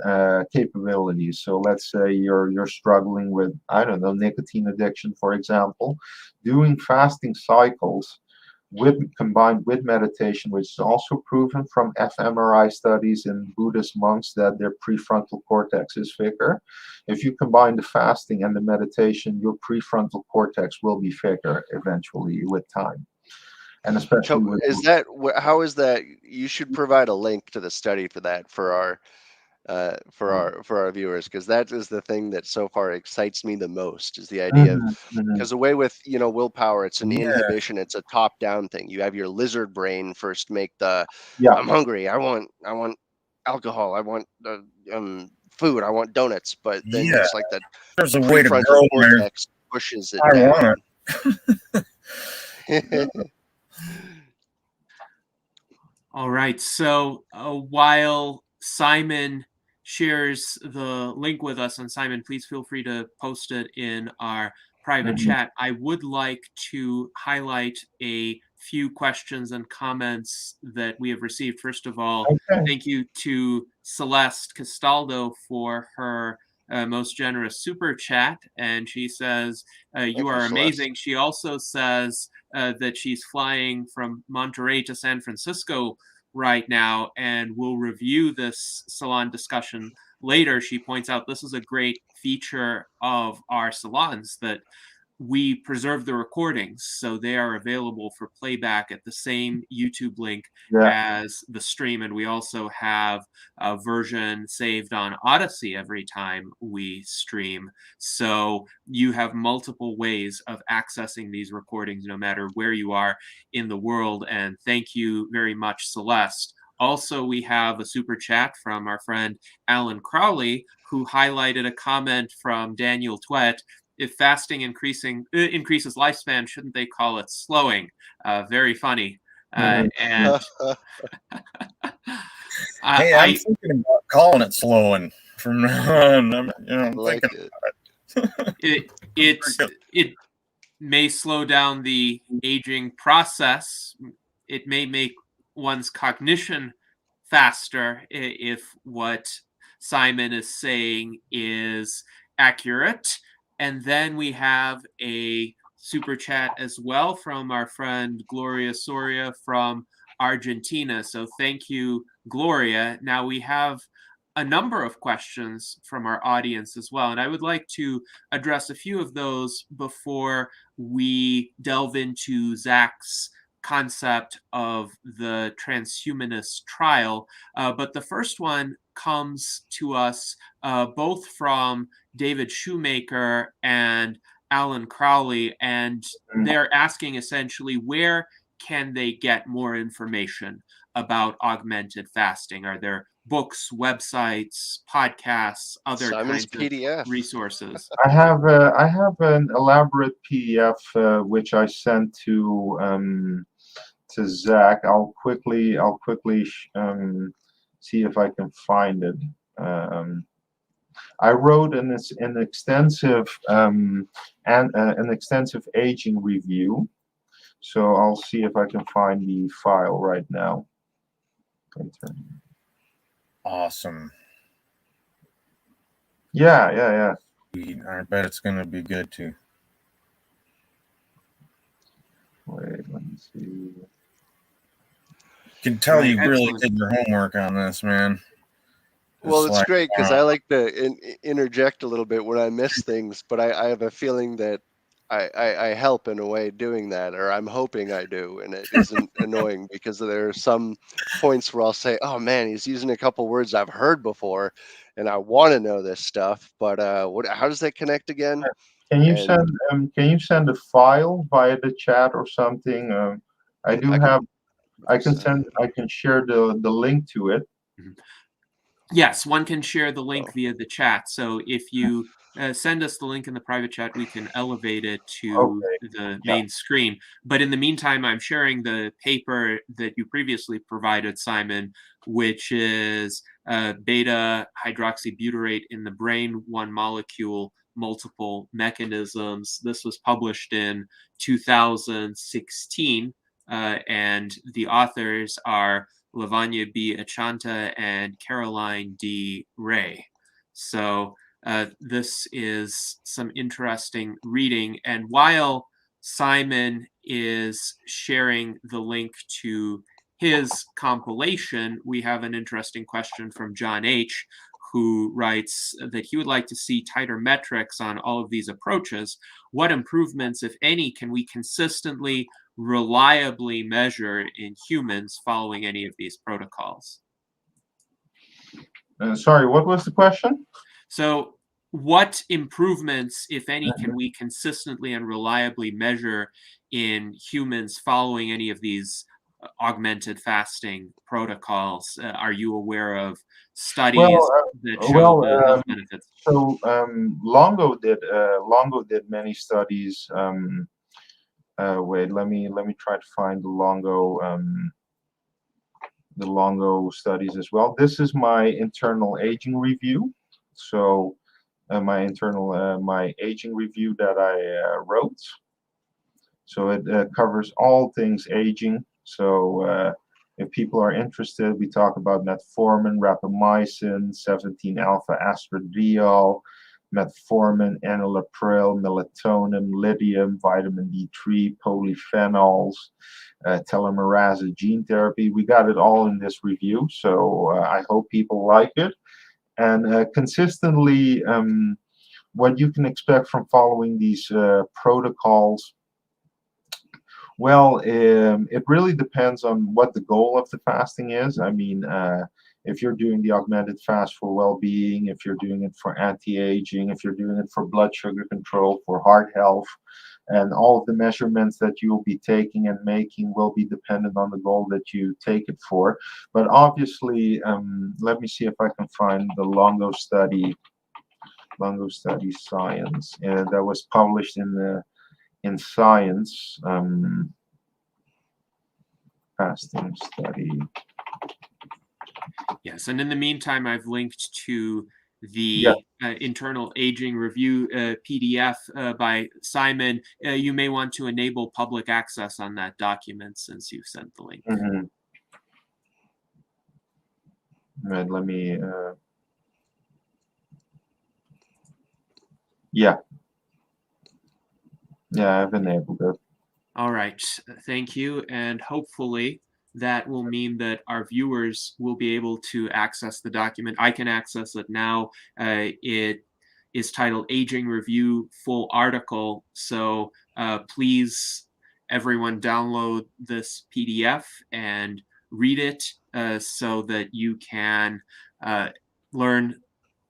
capabilities. So let's say you're struggling with, I don't know, nicotine addiction, for example. Doing fasting cycles combined with meditation, which is also proven from fMRI studies in Buddhist monks that their prefrontal cortex is thicker. If you combine the fasting and the meditation, your prefrontal cortex will be thicker eventually with time, and especially with. How is that? You should provide a link to the study for that for our viewers, because that is the thing that so far excites me the most, is the idea of, Mhm, mhm. because the way with willpower, it's an Yeah. inhibition, it's a top down thing. You have your lizard brain first make the, Yeah, I'm hungry, I want alcohol, I want food, I want donuts, but then Yeah. it's like the There's a way to prefrontal grow my cortex pushes it marijuana. down. All right. So while Simon shares the link with us, and Simon, please feel free to post it in our private mhm. chat, I would like to highlight a few questions and comments that we have received. First of all, Okay. thank you to Celeste Castaldo for her most generous super chat. And she says, you Thank you, are Celeste. amazing. She also says that she's flying from Monterey to San Francisco right now and will review this salon discussion later. She points out this is a great feature of our salons, that we preserve the recordings, so they are available for playback at the same YouTube link Yeah. as the stream. And we also have a version saved on Odyssey every time we stream. So you have multiple ways of accessing these recordings, no matter where you are in the world. And thank you very much, Celeste. Also, we have a super chat from our friend Alan Crowley, who highlighted a comment from Daniel Twett. If fasting increases lifespan, shouldn't they call it slowing? Very funny. And Hey, I'm thinking about calling it slowing from now on. I'm like thinking it may slow down the aging process. It may make one's cognition faster if what Simon is saying is accurate. And then we have a super chat as well from our friend Gloria Soria from Argentina. So thank you, Gloria. Now we have a number of questions from our audience as well, and I would like to address a few of those before we delve into Zach's concept of the transhumanist trial. But the first one comes to us both from David Shoemaker and Alan Crowley, and they're asking essentially, where can they get more information about augmented fasting? Are there books, websites, podcasts, other Simon's kinds PDF. of resources? I have an elaborate PDF which I sent to Zach. I'll quickly see if I can find it. I wrote an extensive aging review, so I'll see if I can find the file right now. awesome. Yeah. I bet it's going to be good too. Wait, let me see. Can tell Right, you really excellent. did your homework on this, man. Well, it's like, great because I like to interject a little bit when I miss things, but I have a feeling that I help in a way doing that, or I'm hoping I do, and it isn't annoying because there are some points where I'll say, "Oh man, he's using a couple words I've heard before, and I want to know this stuff." But how does that connect again? Can you And send a file via the chat or something? I can share the link to it. Yes, one can share the link via the chat. So if you send us the link in the private chat, we can elevate it to the main screen. But in the meantime, I'm sharing the paper that you previously provided, Simon, which is beta hydroxybutyrate in the brain, one molecule, multiple mechanisms. This was published in 2016, and the authors are Lavanya B. Achanta and Caroline D. Ray. So this is some interesting reading. And while Simon is sharing the link to his compilation, we have an interesting question from John H., who writes that he would like to see tighter metrics on all of these approaches. What improvements, if any, can we consistently reliably measure in humans following any of these protocols? Sorry, what was the question? So what improvements, if any, can we consistently and reliably measure in humans following any of these augmented fasting protocols? Are you aware of studies that show the health benefits? So Longo did many studies. Wait, let me try to find the Longo studies as well. This is my internal aging review. So my aging review that I wrote. So it covers all things aging. So if people are interested, we talk about metformin, rapamycin, 17-alpha estradiol, metformin, enalapril, melatonin, lithium, vitamin D3, polyphenols, telomerase gene therapy. We got it all in this review, so I hope people like it. And consistently, what you can expect from following these protocols. Well, it really depends on what the goal of the fasting is. I mean, if you're doing the augmented fast for well-being, if you're doing it for anti-aging, if you're doing it for blood sugar control, for heart health, and all of the measurements that you'll be taking and making will be dependent on the goal that you take it for. But obviously, let me see if I can find the Longo study Science, and that was published in Science. Fasting study. Yes, and in the meantime, I've linked to Yeah. the internal aging review PDF by Simon. You may want to enable public access on that document since you've sent the link. Right, let me. Yeah, I've enabled it. All right, thank you, and hopefully that will mean that our viewers will be able to access the document. I can access it now. It is titled Aging Review Full Article, so please, everyone, download this PDF and read it so that you can learn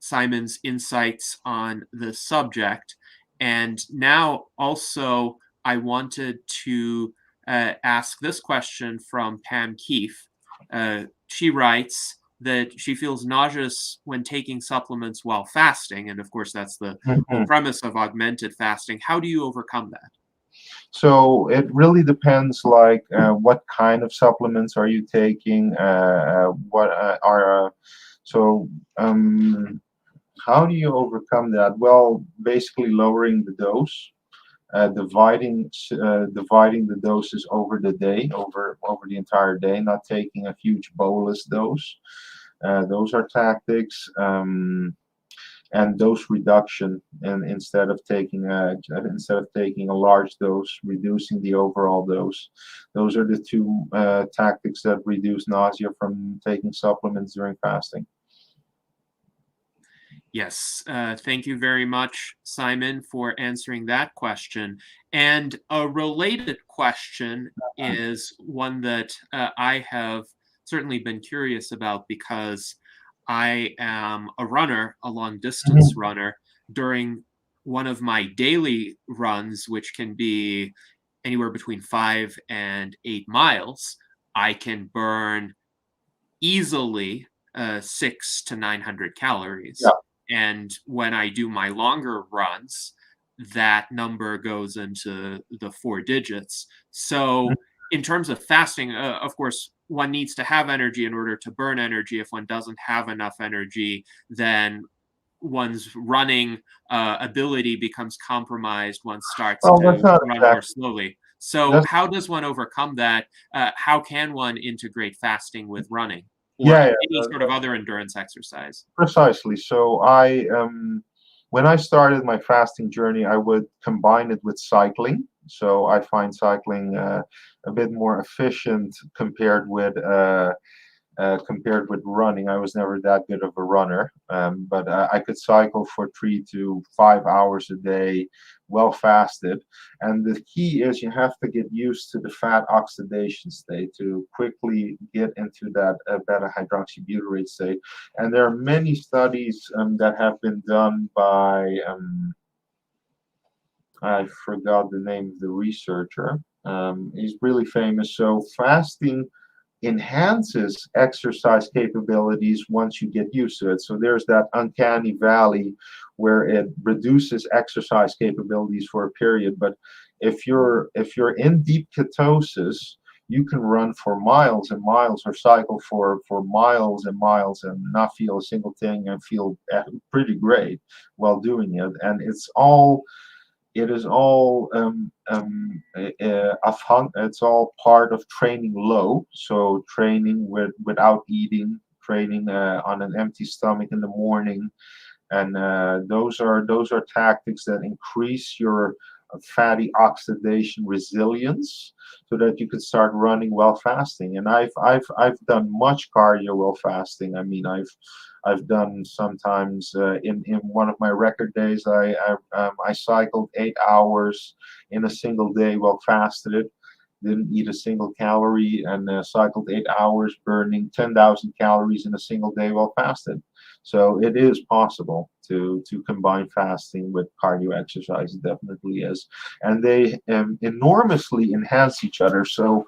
Simon's insights on the subject. And now also, I wanted to ask this question from Pam Keefe. She writes that she feels nauseous when taking supplements while fasting. And of course, that's the whole premise of augmented fasting. How do you overcome that? So it really depends, like what kind of supplements are you taking? How do you overcome that? Well, basically lowering the dose. Dividing the doses over the day, over the entire day, not taking a huge bolus dose. Those are tactics, and dose reduction, and instead of taking a large dose, reducing the overall dose. Those are the two tactics that reduce nausea from taking supplements during fasting. Yes, thank you very much, Simon, for answering that question. And a related question is one that I have certainly been curious about because I am a runner, a long-distance runner. During one of my daily runs, which can be anywhere between 5 and 8 miles, I can burn easily 600 to 900 calories. Yeah. And when I do my longer runs, that number goes into the 4 digits. So in terms of fasting, of course, one needs to have energy in order to burn energy. If one doesn't have enough energy, then one's running ability becomes compromised. One starts Well, to that's not run exactly. more slowly. So how does one overcome that? How can one integrate fasting with running or any sort of other endurance exercise? Precisely. So when I started my fasting journey, I would combine it with cycling. So I find cycling a bit more efficient compared with running. I was never that good of a runner, but I could cycle for 3 to 5 hours a day, well fasted. And the key is you have to get used to the fat oxidation state to quickly get into that beta hydroxybutyrate state. And there are many studies that have been done by, I forgot the name of the researcher. He's really famous. So fasting enhances exercise capabilities once you get used to it. So there's that uncanny valley where it reduces exercise capabilities for a period. But if you're in deep ketosis, you can run for miles and miles or cycle for miles and miles and not feel a single thing and feel pretty great while doing it. And it's all it's all part of training low. So training without eating, training on an empty stomach in the morning, and those are tactics that increase your fatty oxidation resilience, so that you could start running while fasting. And I've done much cardio while fasting. I mean, I've done sometimes in one of my record days, I cycled 8 hours in a single day while fasted. Didn't eat a single calorie, and cycled 8 hours, burning 10,000 calories in a single day while fasted. So it is possible to combine fasting with cardio exercise. It definitely is, and they enormously enhance each other. So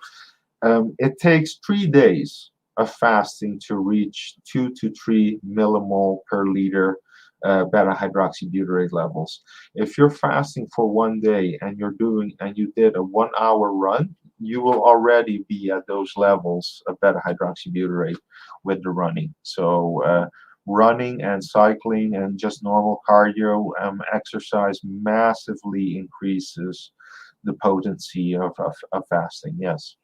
it takes 3 days of fasting to reach 2 to 3 millimole per liter beta hydroxybutyrate levels. If you're fasting for 1 day and you did a 1 hour run, you will already be at those levels of beta hydroxybutyrate with the running. So running and cycling and just normal cardio exercise massively increases the potency of fasting. Yes.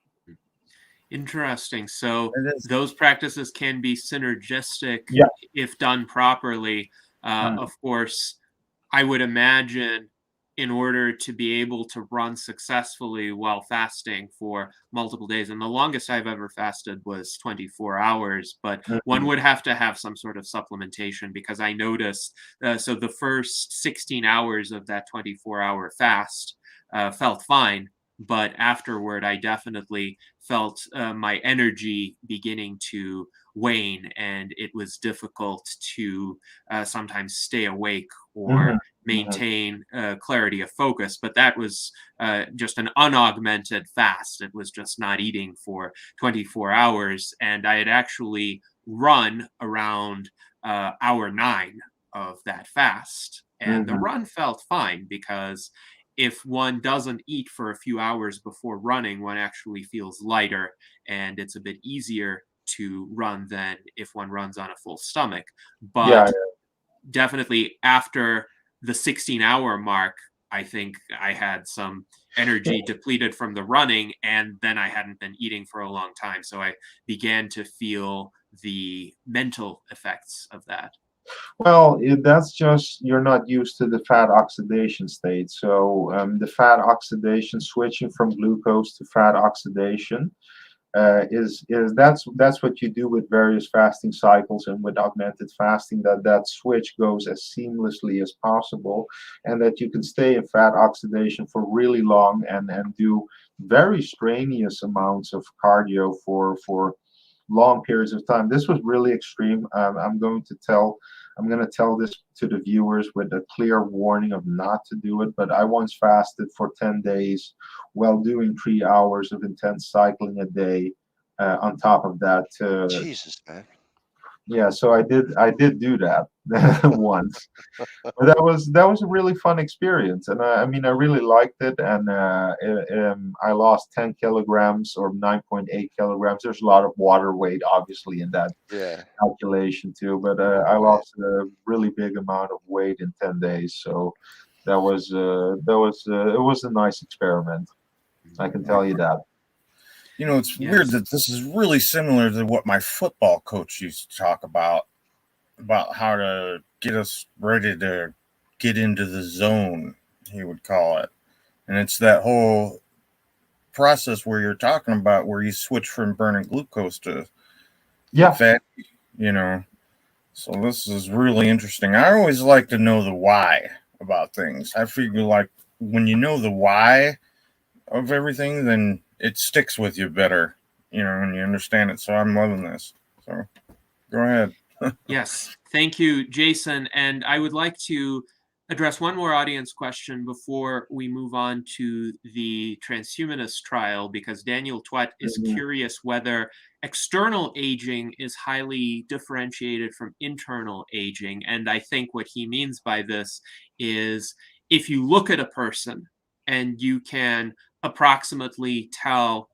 Interesting. So It is. those practices can be synergistic Yeah. if done properly. Of course, I would imagine in order to be able to run successfully while fasting for multiple days, and the longest I've ever fasted was 24 hours, but one would have to have some sort of supplementation, because I noticed, so the first 16 hours of that 24-hour fast felt fine, but afterward I definitely felt my energy beginning to wane, and it was difficult to sometimes stay awake or maintain clarity of focus. But that was just an unaugmented fast. It was just not eating for 24 hours. And I had actually run around hour 9 of that fast. And the run felt fine, because if one doesn't eat for a few hours before running, one actually feels lighter, and it's a bit easier to run than if one runs on a full stomach. But definitely after the 16-hour mark, I think I had some energy depleted from the running, and then I hadn't been eating for a long time. So I began to feel the mental effects of that. Well, that's just you're not used to the fat oxidation state. So the fat oxidation, switching from glucose to fat oxidation, is that's what you do with various fasting cycles, and with augmented fasting, that switch goes as seamlessly as possible, and that you can stay in fat oxidation for really long and do very strenuous amounts of cardio for long periods of time. This was really extreme. I'm going to tell this to the viewers with a clear warning of not to do it. But I once fasted for 10 days while doing 3 hours of intense cycling a day. On top of that, Jesus, man. yeah. So I did do that once. But that was a really fun experience, and I mean I really liked it, and I lost 10 kilograms or 9.8 kilograms. There's a lot of water weight, obviously, in that Yeah. calculation too, but I Right. lost a really big amount of weight in 10 days, so it was a nice experiment. I can tell you that. You know, it's weird Yes. that this is really similar to what my football coach used to talk about how to get us ready to get into the zone, he would call it. And it's that whole process where you're talking about, where you switch from burning glucose to Yeah. fat, you know. So this is really interesting. I always like to know the why about things. I figure like when you know the why of everything, then it sticks with you better, you know, and you understand it. So I'm loving this. So go ahead. Yes, thank you, Jason. And I would like to address one more audience question before we move on to the Transhumanist Trial, because Daniel Twett is curious whether external aging is highly differentiated from internal aging. And I think what he means by this is, if you look at a person and you can approximately tell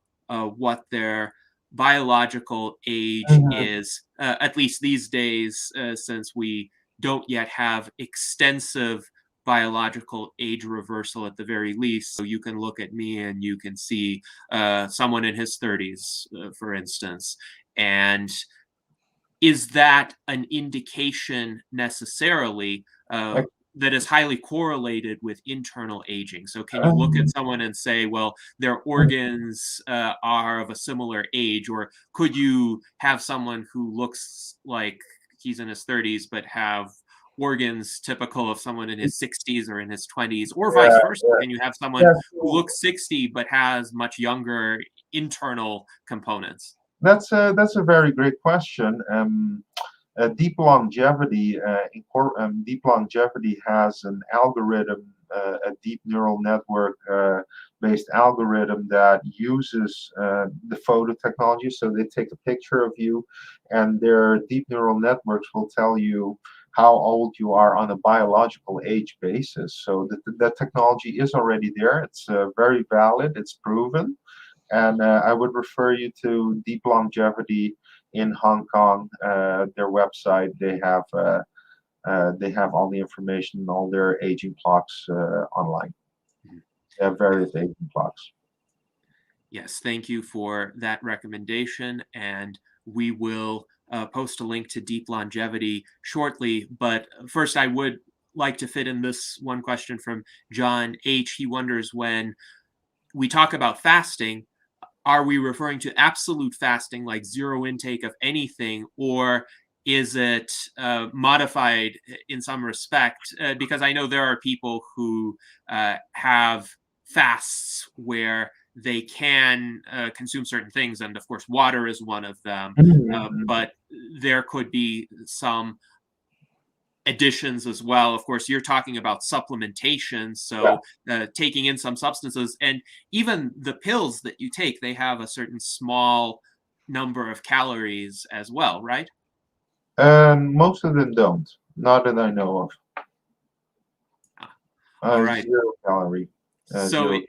what their biological age is, at least these days, since we don't yet have extensive biological age reversal at the very least. So you can look at me and you can see someone in his 30s, for instance. And is that an indication necessarily that is highly correlated with internal aging. So can you look at someone and say, well, their organs are of a similar age, or could you have someone who looks like he's in his 30s but have organs typical of someone in his 60s or in his 20s, or vice Yeah, versa? Can you have someone yeah. who looks 60 but has much younger internal components? That's a very great question. Deep longevity, deep longevity has an algorithm, a deep neural network based algorithm that uses the photo technology. So they take a picture of you, and their deep neural networks will tell you how old you are on a biological age basis. So that technology is already there. It's very valid. It's proven. And I would refer you to Deep Longevity in Hong Kong. Their website, they have all the information, all their aging clocks online. They have various aging clocks. Yes, thank you for that recommendation, and we will post a link to Deep Longevity shortly. But first, I would like to fit in this one question from John H. He wonders, when we talk about fasting, are we referring to absolute fasting, like zero intake of anything, or is it modified in some respect? Because I know there are people who have fasts where they can consume certain things, and of course, water is one of them. But there could be some additions as well. Of course, you're talking about supplementation, so taking in some substances, and even the pills that you take, they have a certain small number of calories as well, right? Most of them don't, not that I know All of. right. 0 calorie. So Zero.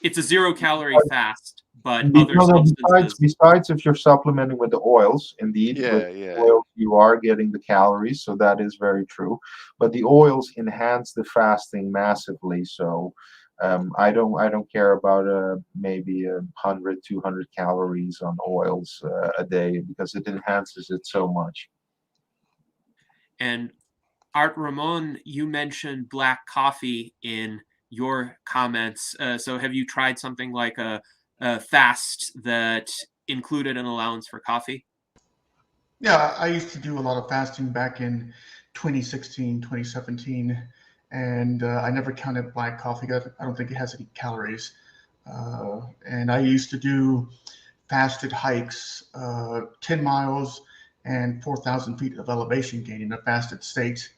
it's a 0 calorie fast, but other Because substances. besides if you're supplementing with the oils, indeed, with Yeah. oils you are getting the calories, so that is very true. But the oils enhance the fasting massively. So I don't care about maybe 100, 200 calories on oils a day, because it enhances it so much. And Art Ramon, you mentioned black coffee in your comments. So have you tried something like a fast that included an allowance for coffee? Yeah, I used to do a lot of fasting back in 2016, 2017, and I never counted black coffee. I don't think it has any calories. And I used to do fasted hikes, 10 miles and 4,000 feet of elevation gain in a fasted state.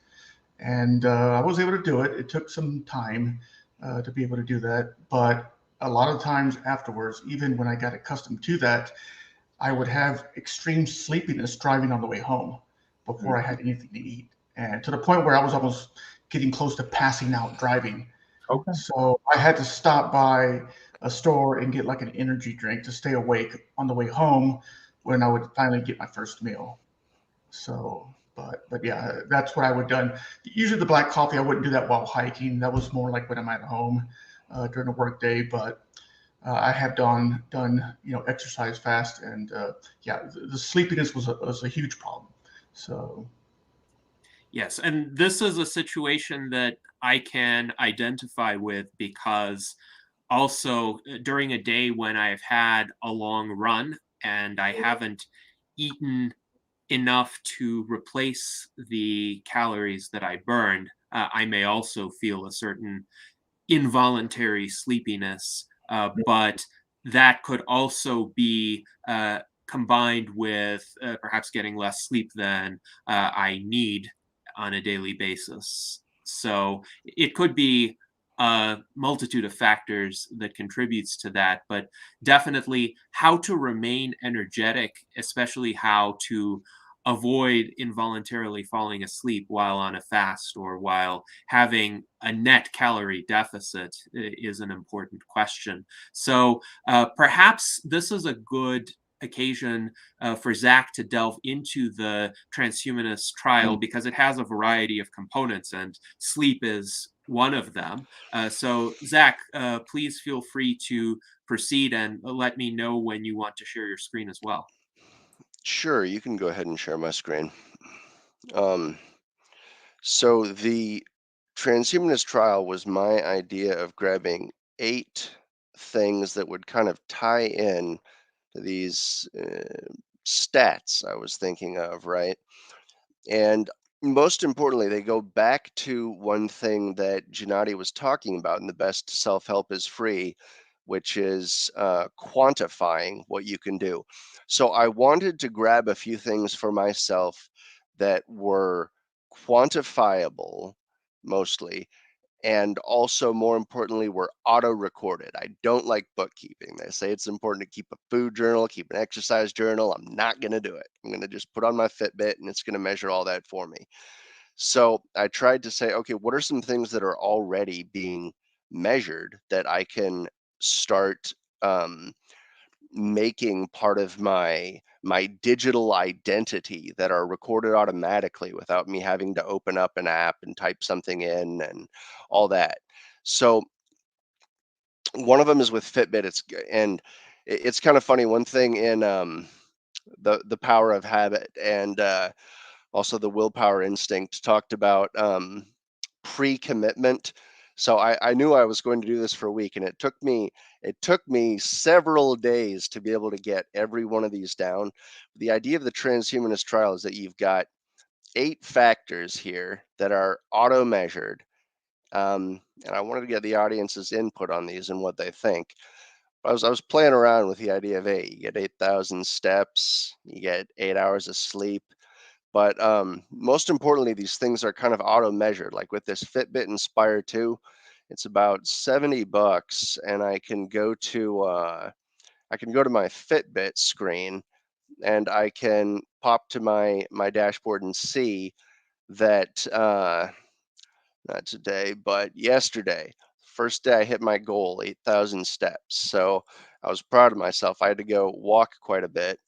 And I was able to do it. It took some time to be able to do that. But a lot of times afterwards, even when I got accustomed to that, I would have extreme sleepiness driving on the way home before I had anything to eat. And to the point where I was almost getting close to passing out driving. Okay. So I had to stop by a store and get like an energy drink to stay awake on the way home when I would finally get my first meal. So, but yeah, that's what I would done. Usually the black coffee, I wouldn't do that while hiking. That was more like when I'm at home during the workday. But I have done exercise fast, and yeah, the sleepiness was a huge problem. So Yes, and this is a situation that I can identify with, because also during a day when I've had a long run and I haven't eaten enough to replace the calories that I burned, I may also feel a certain involuntary sleepiness, but that could also be combined with perhaps getting less sleep than I need on a daily basis. So it could be a multitude of factors that contributes to that, but definitely how to remain energetic, especially how to avoid involuntarily falling asleep while on a fast or while having a net calorie deficit, is an important question. So perhaps this is a good occasion for Zach to delve into the Transhumanist Trial, because it has a variety of components and sleep is one of them. So Zach, please feel free to proceed and let me know when you want to share your screen as well. Sure, you can go ahead and share my screen. So the Transhumanist Trial was my idea of grabbing 8 things that would kind of tie in to these stats I was thinking of, right? And most importantly, they go back to one thing that Gennady was talking about in the best self-help is free, which is quantifying what you can do. So I wanted to grab a few things for myself that were quantifiable mostly, and also more importantly were auto recorded. I don't like bookkeeping. They say it's important to keep a food journal, keep an exercise journal. I'm not going to do it. I'm going to just put on my Fitbit and it's going to measure all that for me. So I tried to say, okay, what are some things that are already being measured that I can start making part of my digital identity that are recorded automatically without me having to open up an app and type something in and all that. So one of them is with Fitbit. It's kind of funny. One thing in the power of habit and also the willpower instinct talked about pre-commitment. So I knew I was going to do this for a week, and it took me several days to be able to get every one of these down. The idea of the transhumanist trial is that you've got 8 factors here that are auto measured. And I wanted to get the audience's input on these and what they think. I was playing around with the idea of, hey, you get 8,000 steps, you get 8 hours of sleep. But most importantly, these things are kind of auto measured. Like with this Fitbit Inspire 2, it's about $70, and I can go to my Fitbit screen, and I can pop to my dashboard and see that not today, but yesterday, first day I hit my goal, 8,000 steps. So I was proud of myself. I had to go walk quite a bit.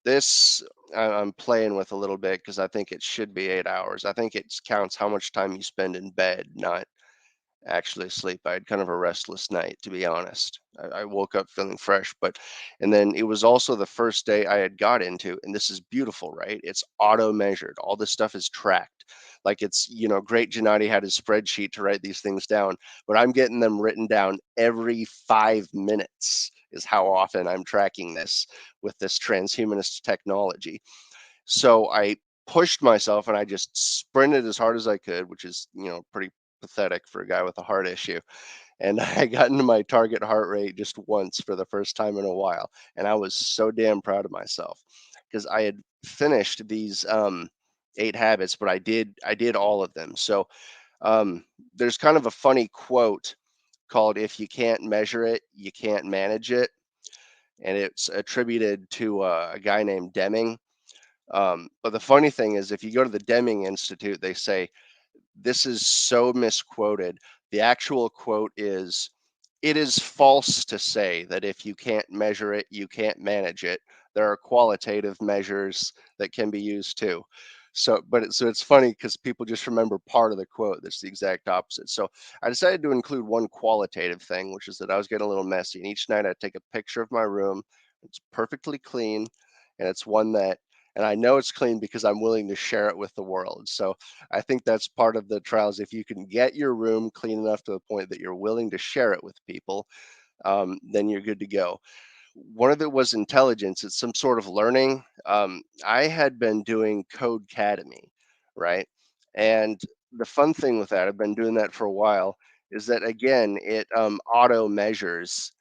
This I'm playing with a little bit because I think it should be 8 hours. I think it counts how much time you spend in bed, not actually asleep. I had kind of a restless night, to be honest. I woke up feeling fresh, and then it was also the first day I had got into, and this is beautiful, right? It's auto measured. All this stuff is tracked. Like it's, great Gennady had his spreadsheet to write these things down, but I'm getting them written down every 5 minutes is how often I'm tracking this with this transhumanist technology. So I pushed myself and I just sprinted as hard as I could, which is, pretty pathetic for a guy with a heart issue. And I got into my target heart rate just once for the first time in a while. And I was so damn proud of myself because I had finished these 8 habits, but I did all of them. So there's kind of a funny quote called "If you can't measure it, you can't manage it," and it's attributed to a guy named Deming. But the funny thing is, if you go to the Deming Institute, they say this is so misquoted. The actual quote is, "It is false to say that if you can't measure it, you can't manage it. There are qualitative measures that can be used too." So it's funny because people just remember part of the quote. That's the exact opposite. So I decided to include one qualitative thing, which is that I was getting a little messy. And each night I'd take a picture of my room. It's perfectly clean. And it's one that, and I know it's clean because I'm willing to share it with the world. So I think that's part of the trials. If you can get your room clean enough to the point that you're willing to share it with people, then you're good to go. One of it was intelligence. It's some sort of learning. I had been doing Codecademy, right? And the fun thing with that, I've been doing that for a while, is that again, it auto measures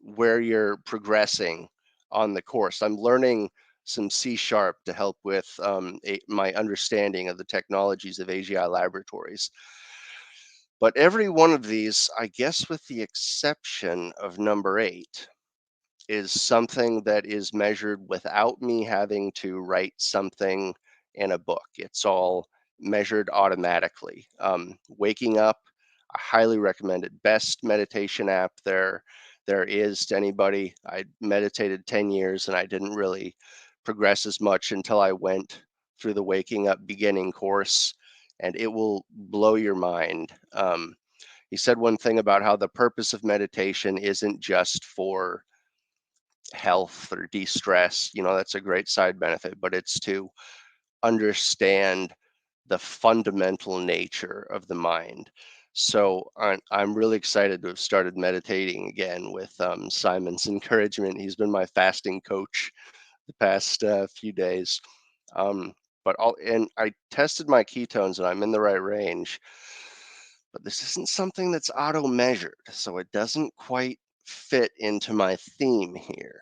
where you're progressing on the course. I'm learning some C# to help with my understanding of the technologies of AGI laboratories. But every one of these, I guess with the exception of number 8, is something that is measured without me having to write something in a book. It's all measured automatically. Waking up, I highly recommend it. Best meditation app there is to anybody. I meditated 10 years and I didn't really progress as much until I went through the Waking Up beginning course, and it will blow your mind. He said one thing about how the purpose of meditation isn't just for health or de-stress. That's a great side benefit, but it's to understand the fundamental nature of the mind. So I'm really excited to have started meditating again with Simon's encouragement. He's been my fasting coach the past few days. And I tested my ketones and I'm in the right range, but this isn't something that's auto measured, so it doesn't quite fit into my theme here.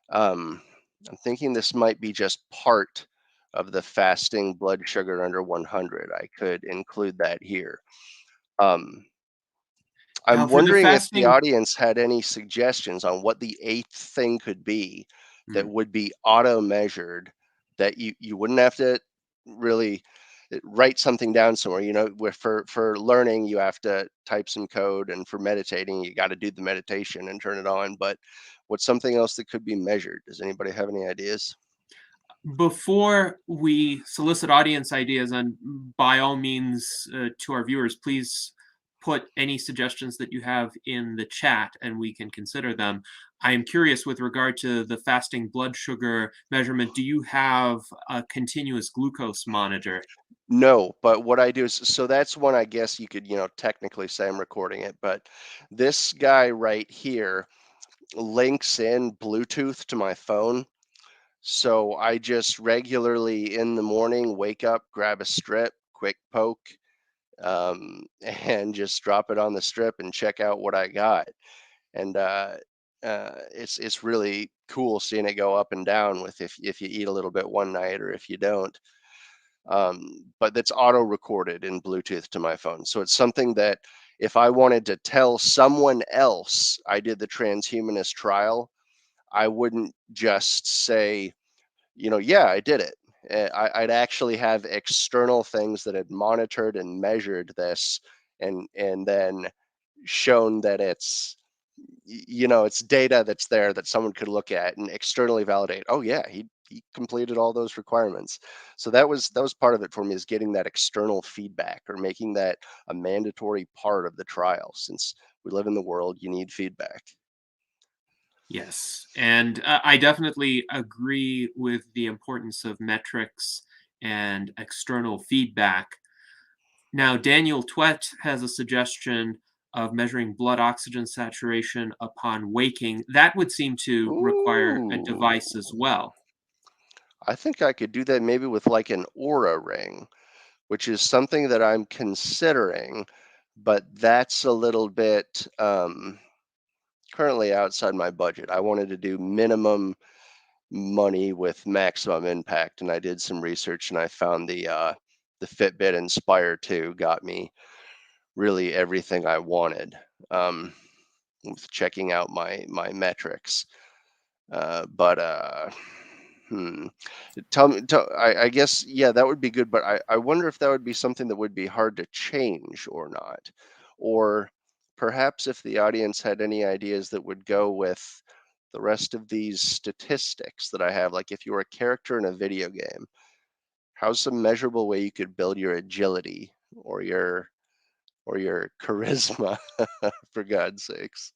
Um, I'm thinking this might be just part of the fasting blood sugar under 100. I could include that here. Um, Now, I'm for the wondering if the fasting, audience had any suggestions on what the eighth thing could be that Hmm. would be auto measured, that you wouldn't have to really write something down somewhere. You know, where for learning you have to type some code, and for meditating you got to do the meditation and turn it on. But what's something else that could be measured? Does anybody have any ideas? before we solicit audience ideas, and by all means, to our viewers, please put any suggestions that you have in the chat and we can consider them. I am curious with regard to the fasting blood sugar measurement, do you have a continuous glucose monitor? No, but what I do is, so that's one, I guess you could, technically say I'm recording it, but this guy right here links in Bluetooth to my phone. So I just regularly in the morning wake up, grab a strip, quick poke, and just drop it on the strip and check out what I got. And it's really cool seeing it go up and down with if you eat a little bit one night or if you don't. But that's auto recorded in Bluetooth to my phone. So it's something that if I wanted to tell someone else I did the transhumanist trial, I wouldn't just say, yeah, I did it. I'd actually have external things that had monitored and measured this, and then shown that it's data that's there that someone could look at and externally validate. Oh yeah, he completed all those requirements. So that was part of it for me, is getting that external feedback, or making that a mandatory part of the trial. Since we live in the world, you need feedback. Yes, and I definitely agree with the importance of metrics and external feedback. Now, Daniel Twett has a suggestion of measuring blood oxygen saturation upon waking. That would seem to require a Ooh, device as well. I think I could do that maybe with like an aura ring, which is something that I'm considering, but that's a little bit currently outside my budget. I wanted to do minimum money with maximum impact, and I did some research and I found the Fitbit Inspire 2 got me really everything I wanted, with checking out my metrics. But hmm. I guess, yeah, that would be good, but I wonder if that would be something that would be hard to change or not. Or perhaps if the audience had any ideas that would go with the rest of these statistics that I have, like if you were a character in a video game, how's some measurable way you could build your agility or your charisma, for God's sakes.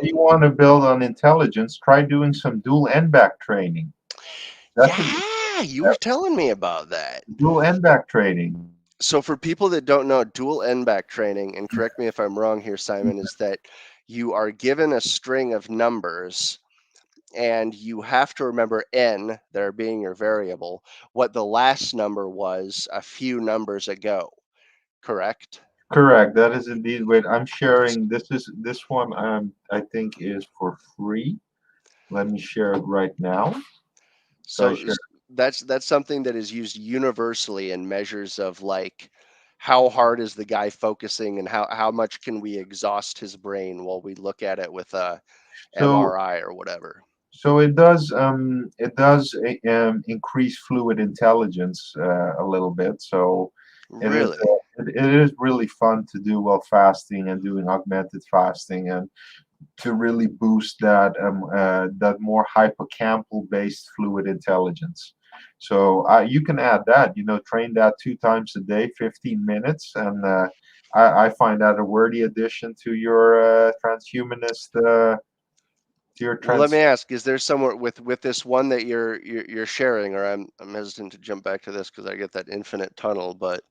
You want to build on intelligence, try doing some dual end back training. That's a good Yeah, you were step. telling me about that. Dual end back training. So for people that don't know, dual end-back training, and correct me if I'm wrong here, Simon, is that you are given a string of numbers and you have to remember n, there being your variable, what the last number was a few numbers ago, correct? Correct. That is indeed. Wait, I'm sharing. This one. I think is for free. Let me share it right now. So I So share. that's something that is used universally in measures of like how hard is the guy focusing, and how much can we exhaust his brain while we look at it with a So MRI or whatever. so it does increase fluid intelligence a little bit. So Really? it is really fun to do while fasting and doing augmented fasting, and to really boost that more hippocampal based fluid intelligence. So you can add that, train that 2 times a day, 15 minutes, and I find that a worthy addition to your transhumanist your Well, let me trans. ask: is there somewhere with this one that you're sharing, or I'm hesitant to jump back to this because I get that infinite tunnel. But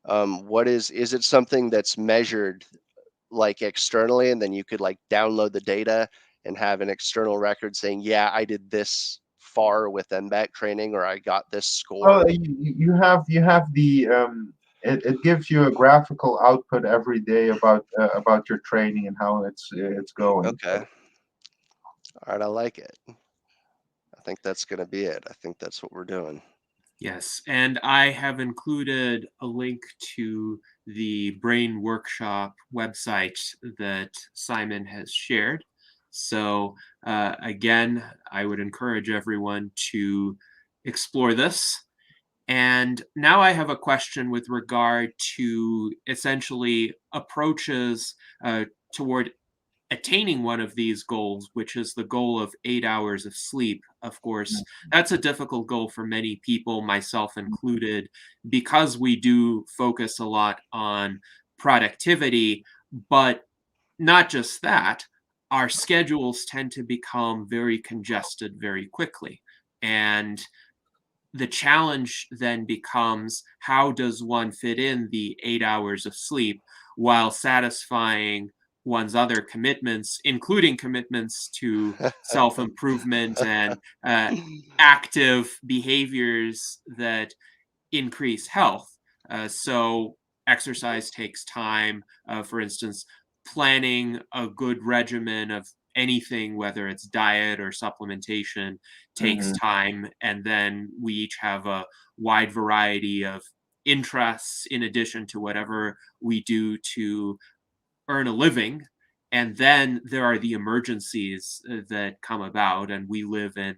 what is it something that's measured like externally, and then you could like download the data and have an external record saying, yeah, I did this far with MBAC training, or I got this Well, score? you have the it gives you a graphical output every day about your training and how it's going. Okay. All right, I like it. I think that's going to be it. I think that's what we're doing. Yes, and I have included a link to the Brain Workshop website that Simon has shared. So again, I would encourage everyone to explore this. And now I have a question with regard to essentially approaches toward attaining one of these goals, which is the goal of 8 hours of sleep. Of course, that's a difficult goal for many people, myself included, because we do focus a lot on productivity. But not just that, our schedules tend to become very congested very quickly. And the challenge then becomes, how does one fit in the 8 hours of sleep while satisfying one's other commitments, including commitments to self-improvement and active behaviors that increase health. So exercise takes time. For instance, planning a good regimen of anything, whether it's diet or supplementation, takes Mhm. time. And then we each have a wide variety of interests in addition to whatever we do to earn a living. And then there are the emergencies that come about, and we live in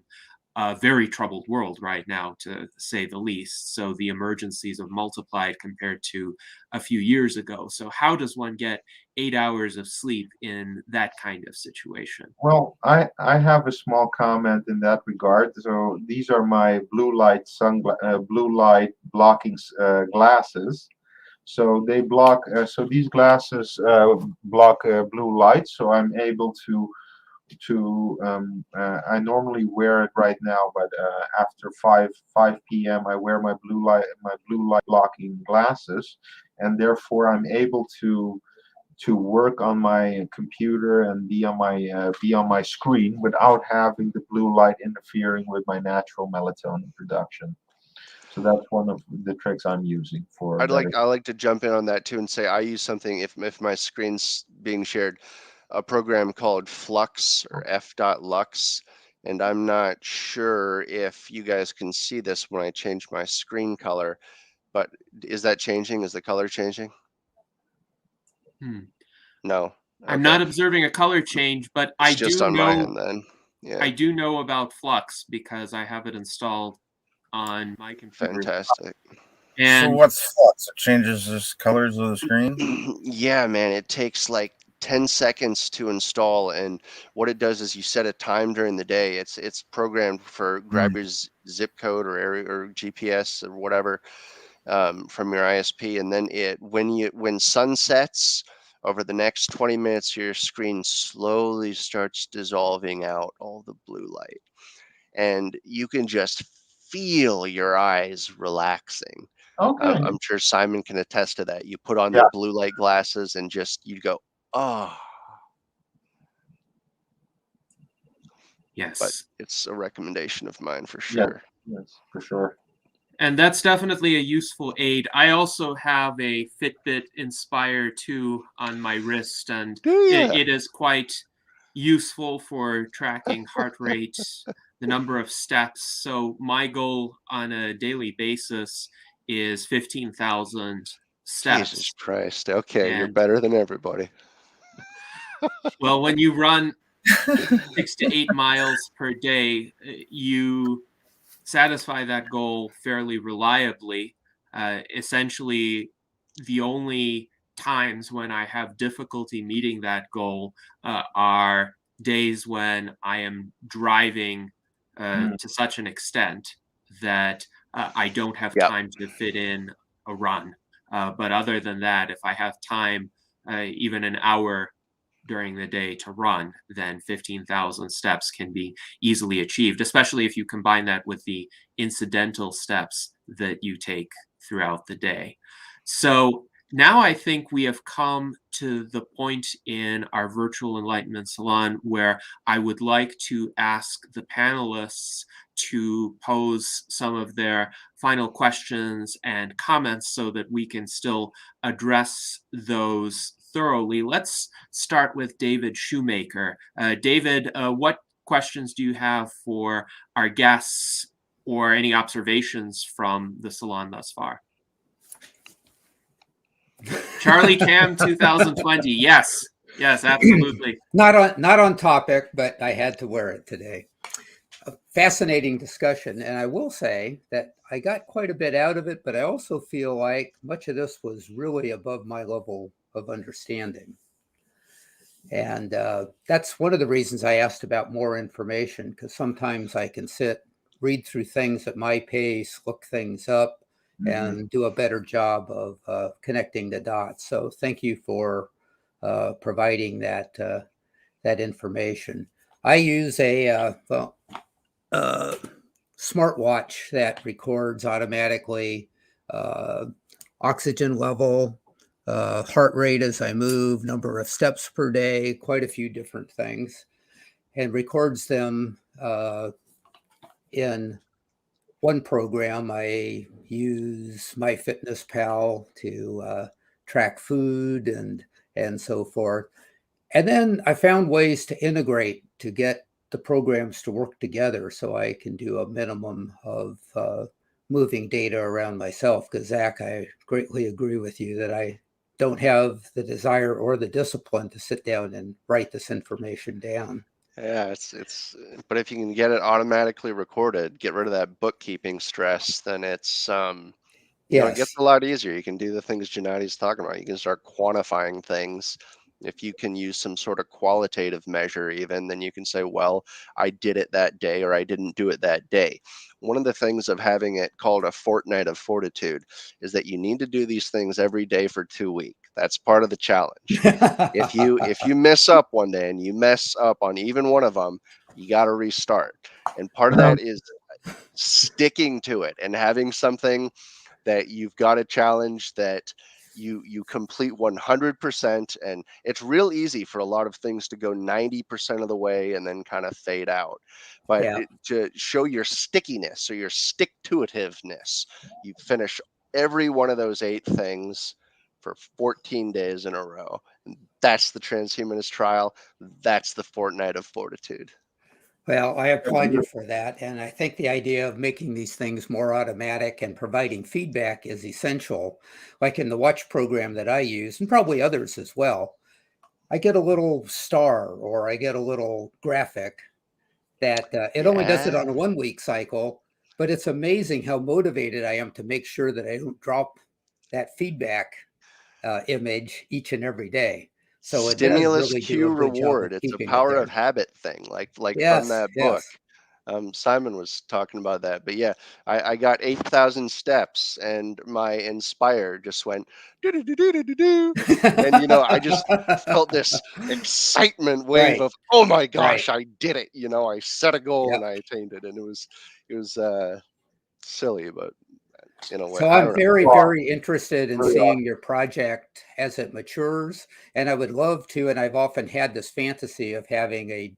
a very troubled world right now, to say the least. So the emergencies have multiplied compared to a few years ago. So how does one get 8 hours of sleep in that kind of situation? Well, I have a small comment in that regard. So these are my blue light blocking glasses. So they block. So these glasses block blue light. So I'm able to. I normally wear it right now, but after 5 p.m. I wear my blue light blocking glasses, and therefore I'm able to work on my computer and be on my screen without having the blue light interfering with my natural melatonin production. So that's one of the tricks I'm using for better. I like to jump in on that too and say I use something if my screen's being shared, a program called Flux or F.Lux, and I'm not sure if you guys can see this when I change my screen color, but is that changing? Is the color changing? Hmm. No. I'm Okay. not observing a color change, but It's just on my end then. I Yeah. do know about Flux because I have it installed on my computer. Fantastic. So And what's flux? It changes the colors of the screen. Yeah, man, it takes like 10 seconds to install, and what it does is you set a time during the day. It's programmed for grab your zip code or area or GPS or whatever from your ISP, and then when sun sets over the next 20 minutes, your screen slowly starts dissolving out all the blue light, and you can just feel your eyes relaxing. Okay. I'm sure Simon can attest to that. You put on the Yeah. blue light glasses and just you go, oh. But yes, it's a recommendation of mine for Yeah. sure. Yes, for sure. and that's definitely a useful aid. I also have a Fitbit Inspire 2 on my wrist, and Do ya? it is quite useful for tracking heart rate, the number of steps. So my goal on a daily basis is 15,000 Jesus steps. Christ. Okay, you're And better than everybody. well, when you run 6 to 8 miles per day, you satisfy that goal fairly reliably. Essentially, the only times when I have difficulty meeting that goal are days when I am driving to such an extent that I don't have Yep. time to fit in a run. But other than that, if I have time, even an hour during the day to run, then 15,000 steps can be easily achieved, especially if you combine that with the incidental steps that you take throughout the day. So now I think we have come to the point in our virtual Enlightenment Salon where I would like to ask the panelists to pose some of their final questions and comments so that we can still address those thoroughly. Let's start with David Shoemaker. David, what questions do you have for our guests or any observations from the salon thus far? Charlie Cam 2020. Yes, absolutely. Not on topic, but I had to wear it today. A fascinating discussion, and I will say that I got quite a bit out of it, but I also feel like much of this was really above my level of understanding. And that's one of the reasons I asked about more information, because sometimes I can read through things at my pace, look things up, and do a better job of connecting the dots. So thank you for providing that information. I use a smartwatch that records automatically oxygen level, heart rate as I move, number of steps per day, quite a few different things, and records them in one program. I use MyFitnessPal to track food and so forth. And then I found ways to integrate to get the programs to work together so I can do a minimum of moving data around myself. Because Zach, I greatly agree with you that I don't have the desire or the discipline to sit down and write this information down. Yeah, but if you can get it automatically recorded, get rid of that bookkeeping stress, then it's it gets Yes. a lot easier. You can do the things Gennadi's talking about. You can start quantifying things. If you can use some sort of qualitative measure even, then you can say, well, I did it that day or I didn't do it that day. One of the things of having it called a Fortnight of Fortitude is that you need to do these things every day for 2 weeks. That's part of the challenge. If you mess up one day and you mess up on even one of them, you got to restart. And part of that is sticking to it and having something that you've got a challenge that you complete 100%. And it's real easy for a lot of things to go 90% of the way and then kind of fade out. But Yeah. to show your stickiness or your stick-to-itiveness, you finish every one of those 8 things for 14 days in a row. And that's the Transhumanist Trial. That's the Fortnight of Fortitude. Well, I applaud you for that. And I think the idea of making these things more automatic and providing feedback is essential. Like in the watch program that I use, and probably others as well, I get a little star or I get a little graphic that it only does it on a 1 week cycle, but it's amazing how motivated I am to make sure that I don't drop that feedback image each and every day. So it does Stimulus, really do cue, a good job of reward. It's a keeping it power there. of habit thing, like from Yes, that book. yes. Simon was talking about that. But yeah, I got 8,000 steps and my Inspire just went do. And I just felt this excitement wave Right, of, oh my right. gosh, I did it. I set a goal Yep. and I attained it. And it was silly, but in a way, So I I'm don't know. very, very interested in seeing your project as it matures. And I would love to, and I've often had this fantasy of having a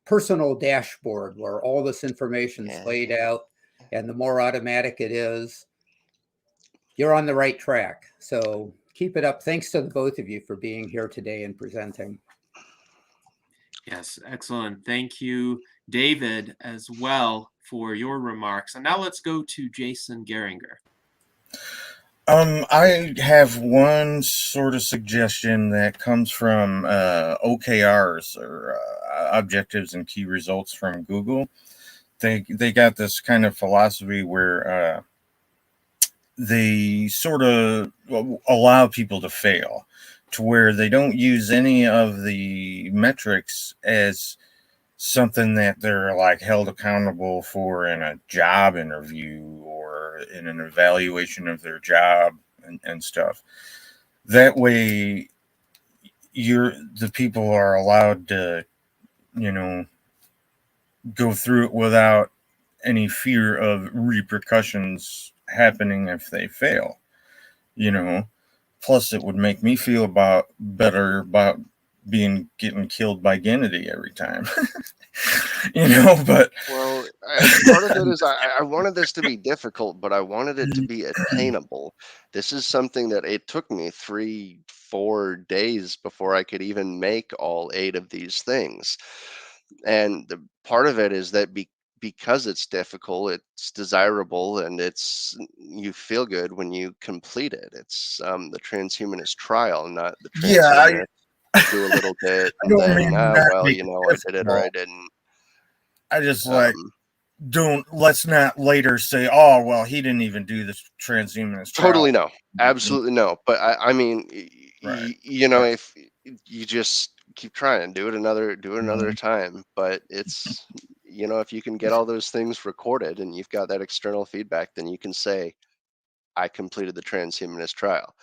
personal dashboard where all this information is laid out. And the more automatic it is, you're on the right track. So keep it up. Thanks to the both of you for being here today and presenting. Yes, excellent. Thank you, David, as well for your remarks. And now let's go to Jason Geringer. I have one sort of suggestion that comes from OKRs or objectives and key results from Google. They got this kind of philosophy where they sort of allow people to fail, to where they don't use any of the metrics as something that they're like held accountable for in a job interview or in an evaluation of their job and stuff. That way the people are allowed to, you know, go through it without any fear of repercussions happening if they fail, you know. Plus, it would make me feel better about getting killed by Gennady every time, you know. But Well, part of it is I wanted this to be difficult, but I wanted it to be attainable. This is something that it took me 3-4 days before I could even make all 8 of these things. And the part of it is that because it's difficult, it's desirable, and you feel good when you complete it. It's the transhumanist trial, not the yeah, transhumanist. Do a little bit I and don't then, mean that well, make you it know, I did it or I difficult. didn't. I just Um, let's not later say, oh, well, he didn't even do this transhumanist trial. Totally no, absolutely no. But I mean, Right. you know, Right. if you just keep trying, do it another time. But it's, you know, if you can get all those things recorded and you've got that external feedback, then you can say, I completed the transhumanist trial.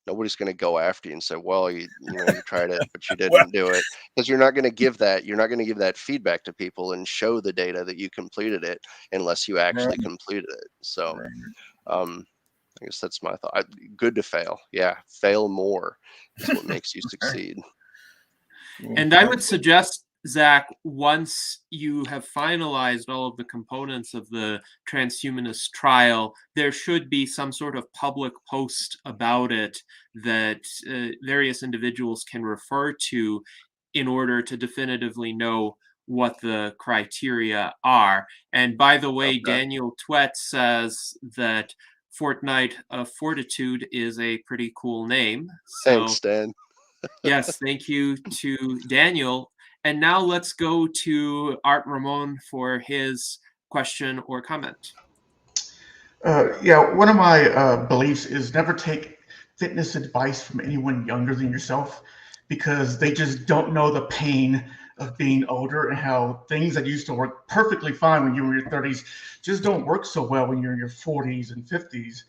Nobody's going to go after you and say, well, you know, you tried it, but you Well, didn't do it, because you're not going to give that feedback to people and show the data that you completed it unless you actually right, completed it. So, right. I guess that's my thought. Good to fail. Yeah, fail more is what makes you succeed. And I would suggest, Zach, once you have finalized all of the components of the transhumanist trial, there should be some sort of public post about it that various individuals can refer to in order to definitively know what the criteria are. And by the way, Okay. Daniel Twet says that Fortnight of Fortitude is a pretty cool name. So Thanks, Dan. yes, thank you to Daniel. And now let's go to Art Ramon for his question or comment. Yeah, one of my beliefs is never take fitness advice from anyone younger than yourself, because they just don't know the pain of being older and how things that used to work perfectly fine when you were in your 30s just don't work so well when you're in your 40s and 50s.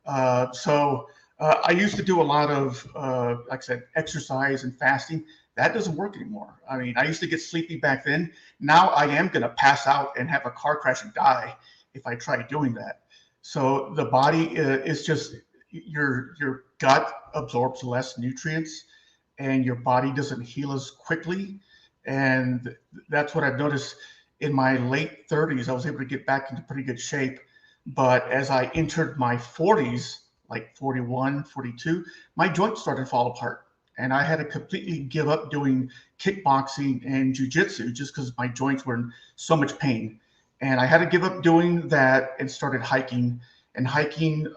I used to do a lot of, like I said, exercise and fasting. That doesn't work anymore. I mean, I used to get sleepy back then. Now I am going to pass out and have a car crash and die if I try doing that. So the body is just, your gut absorbs less nutrients, and your body doesn't heal as quickly. And that's what I've noticed in my late 30s. I was able to get back into pretty good shape. But as I entered my 40s, like 41, 42, my joints started to fall apart. And I had to completely give up doing kickboxing and jujitsu just because my joints were in so much pain. And I had to give up doing that and started hiking. And hiking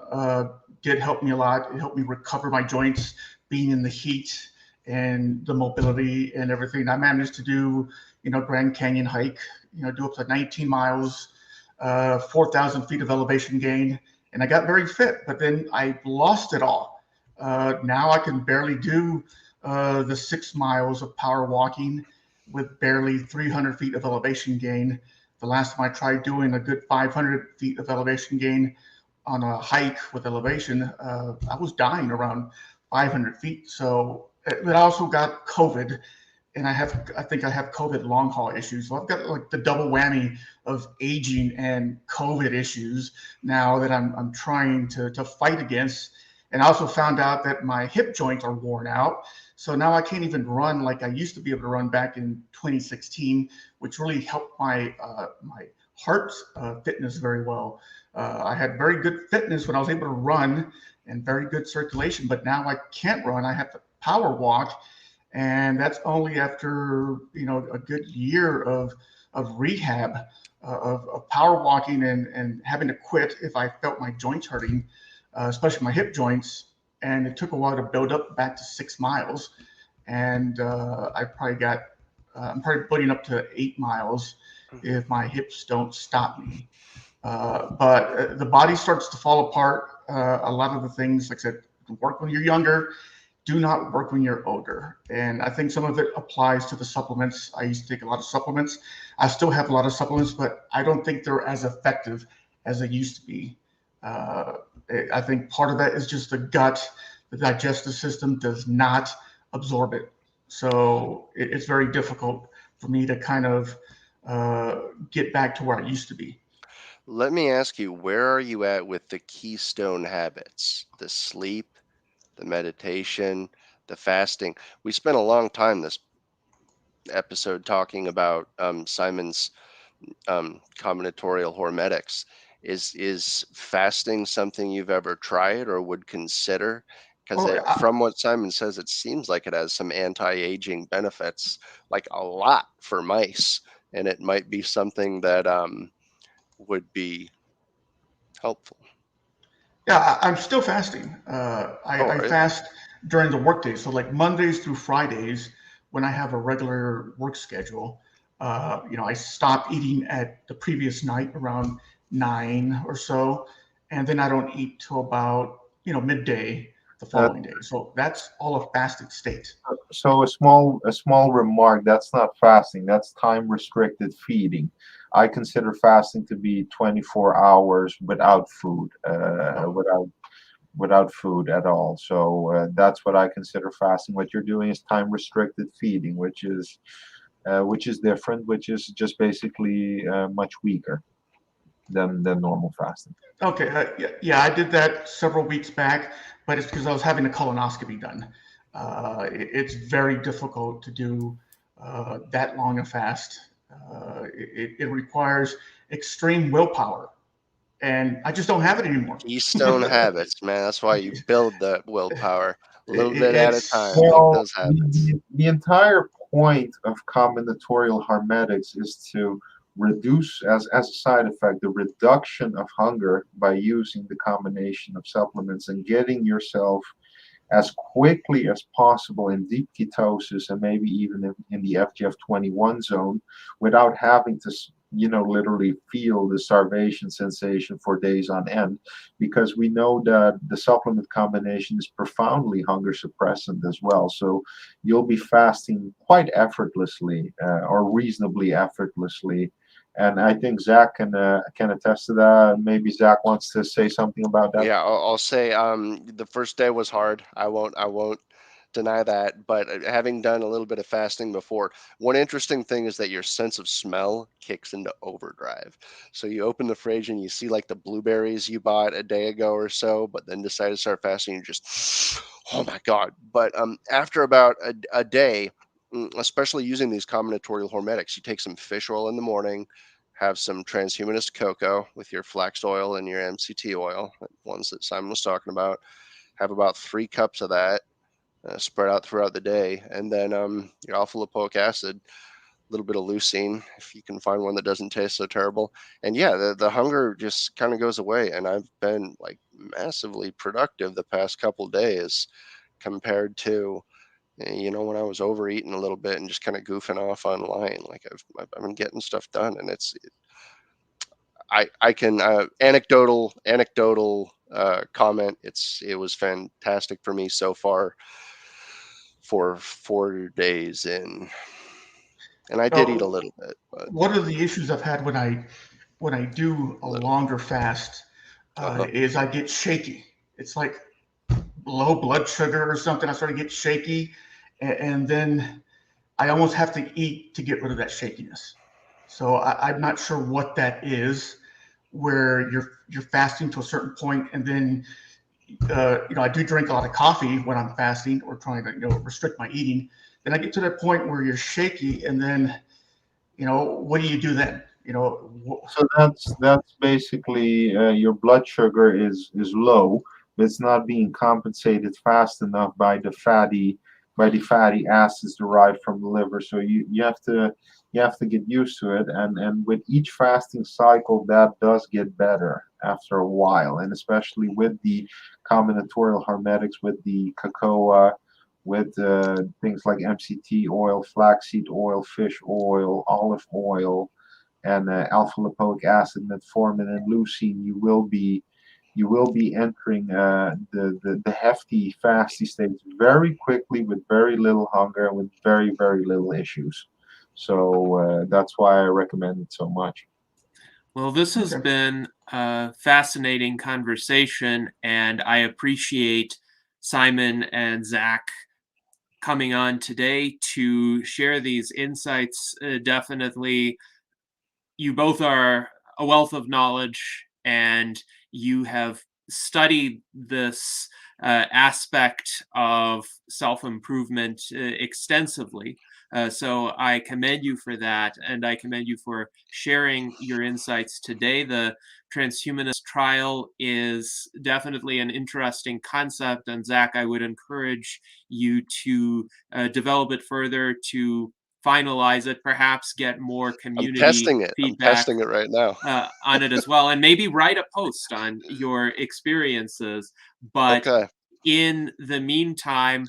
did help me a lot. It helped me recover my joints, being in the heat and the mobility and everything. I managed to do, Grand Canyon hike, do up to 19 miles, 4,000 feet of elevation gain, and I got very fit. But then I lost it all. Now I can barely do the 6 miles of power walking with barely 300 feet of elevation gain. The last time I tried doing a good 500 feet of elevation gain on a hike with elevation, I was dying around 500 feet. So, but I also got COVID, and I think I have COVID long haul issues. So I've got like the double whammy of aging and COVID issues now that I'm trying to fight against. And I also found out that my hip joints are worn out. So now I can't even run like I used to be able to run back in 2016, which really helped my heart fitness very well. I had very good fitness when I was able to run and very good circulation, but now I can't run. I have to power walk, and that's only after a good year of rehab, of power walking and having to quit if I felt my joints hurting, especially my hip joints. And it took a while to build up back to 6 miles, and I'm probably putting up to 8 miles if my hips don't stop me. But the body starts to fall apart. A lot of the things, like I said, work when you're younger, do not work when you're older. And I think some of it applies to the supplements. I used to take a lot of supplements. I still have a lot of supplements, but I don't think they're as effective as they used to be. I think part of that is just the gut. The digestive system does not absorb it. So it's very difficult for me to kind of get back to where I used to be. Let me ask you, where are you at with the keystone habits? The sleep, the meditation, the fasting. We spent a long time this episode talking about Simon's combinatorial hormetics. Is fasting something you've ever tried or would consider? Because Well, from what Simon says, it seems like it has some anti-aging benefits, like a lot for mice, and it might be something that would be helpful. yeah, I'm still fasting. I Right. fast during the workday. So like Mondays through Fridays, when I have a regular work schedule, I stop eating at the previous night around 9 or so, and then I don't eat till about midday the Uh, following day. So that's all a fasted state. so a small remark. That's not fasting. That's time restricted feeding. I consider fasting to be 24 hours without food, Oh, without food at all. So that's what I consider fasting. What you're doing is time restricted feeding, which is different, which is just basically much weaker than normal fasting. okay. Yeah, I did that several weeks back, but it's because I was having a colonoscopy done. It's very difficult to do that long a fast. It requires extreme willpower, and I just don't have it anymore. Keystone habits, man. That's why you build the willpower a little bit at a time, It's like Well, those habits. the entire point of combinatorial harmetics is to reduce, as a side effect, the reduction of hunger by using the combination of supplements and getting yourself as quickly as possible in deep ketosis and maybe even in the FGF21 zone without having to, literally feel the starvation sensation for days on end, because we know that the supplement combination is profoundly hunger suppressant as well. So you'll be fasting quite effortlessly, or reasonably effortlessly. And I think Zach can attest to that. Maybe Zach wants to say something about that. Yeah, I'll say the first day was hard. I won't deny that. But having done a little bit of fasting before, one interesting thing is that your sense of smell kicks into overdrive. So you open the fridge and you see like the blueberries you bought a day ago or so, but then decided to start fasting. You just, oh my God. But after about a day, especially using these combinatorial hormetics, you take some fish oil in the morning, have some transhumanist cocoa with your flax oil and your MCT oil, ones that Simon was talking about. Have about 3 cups of that spread out throughout the day, and then your alpha lipoic acid, a little bit of leucine if you can find one that doesn't taste so terrible. And yeah, the hunger just kind of goes away, and I've been like massively productive the past couple days compared to when I was overeating a little bit and just kind of goofing off online. Like I've been getting stuff done, and I can anecdotal comment. It was fantastic for me so far for 4 days in, and I did eat a oh, little bit, but one of the issues I've had when I do a little. longer fast Uh-huh. is I get shaky. It's like low blood sugar or something. I start to get shaky, and then I almost have to eat to get rid of that shakiness. So I'm not sure what that is, where you're fasting to a certain point, and then I do drink a lot of coffee when I'm fasting or trying to restrict my eating. Then I get to that point where you're shaky, and then what do you do then? So that's basically your blood sugar is low, but it's not being compensated fast enough by the fatty acids derived from the liver. So you have to get used to it, and with each fasting cycle, that does get better after a while, and especially with the combinatorial hormetics, with the cocoa. With things like MCT oil, flaxseed oil, fish oil, olive oil, and alpha lipoic acid, metformin, and leucine, you will be entering the hefty fasty states very quickly with very little hunger and with very very little issues. So that's why I recommend it so much. Well, this has Okay. been a fascinating conversation, and I appreciate Simon and Zach coming on today to share these insights. Definitely, you both are a wealth of knowledge, and you have studied this aspect of self-improvement extensively. So I commend you for that, and I commend you for sharing your insights today. The Transhumanist Trial is definitely an interesting concept, and Zach, I would encourage you to develop it further, to finalize it, perhaps get more I'm community testing it. I'm feedback testing it right now. on it as well, and maybe write a post on your experiences. But Okay. in the meantime,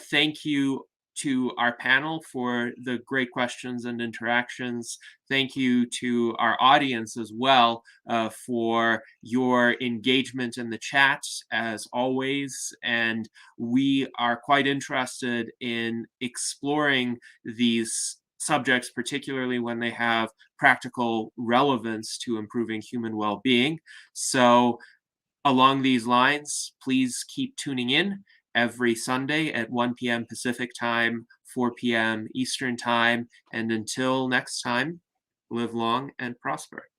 thank you to our panel for the great questions and interactions. Thank you to our audience as well for your engagement in the chat, as always. And we are quite interested in exploring these subjects, particularly when they have practical relevance to improving human well-being. So along these lines, please keep tuning in every Sunday at 1 p.m. Pacific time, 4 p.m. Eastern time. And until next time, live long and prosper.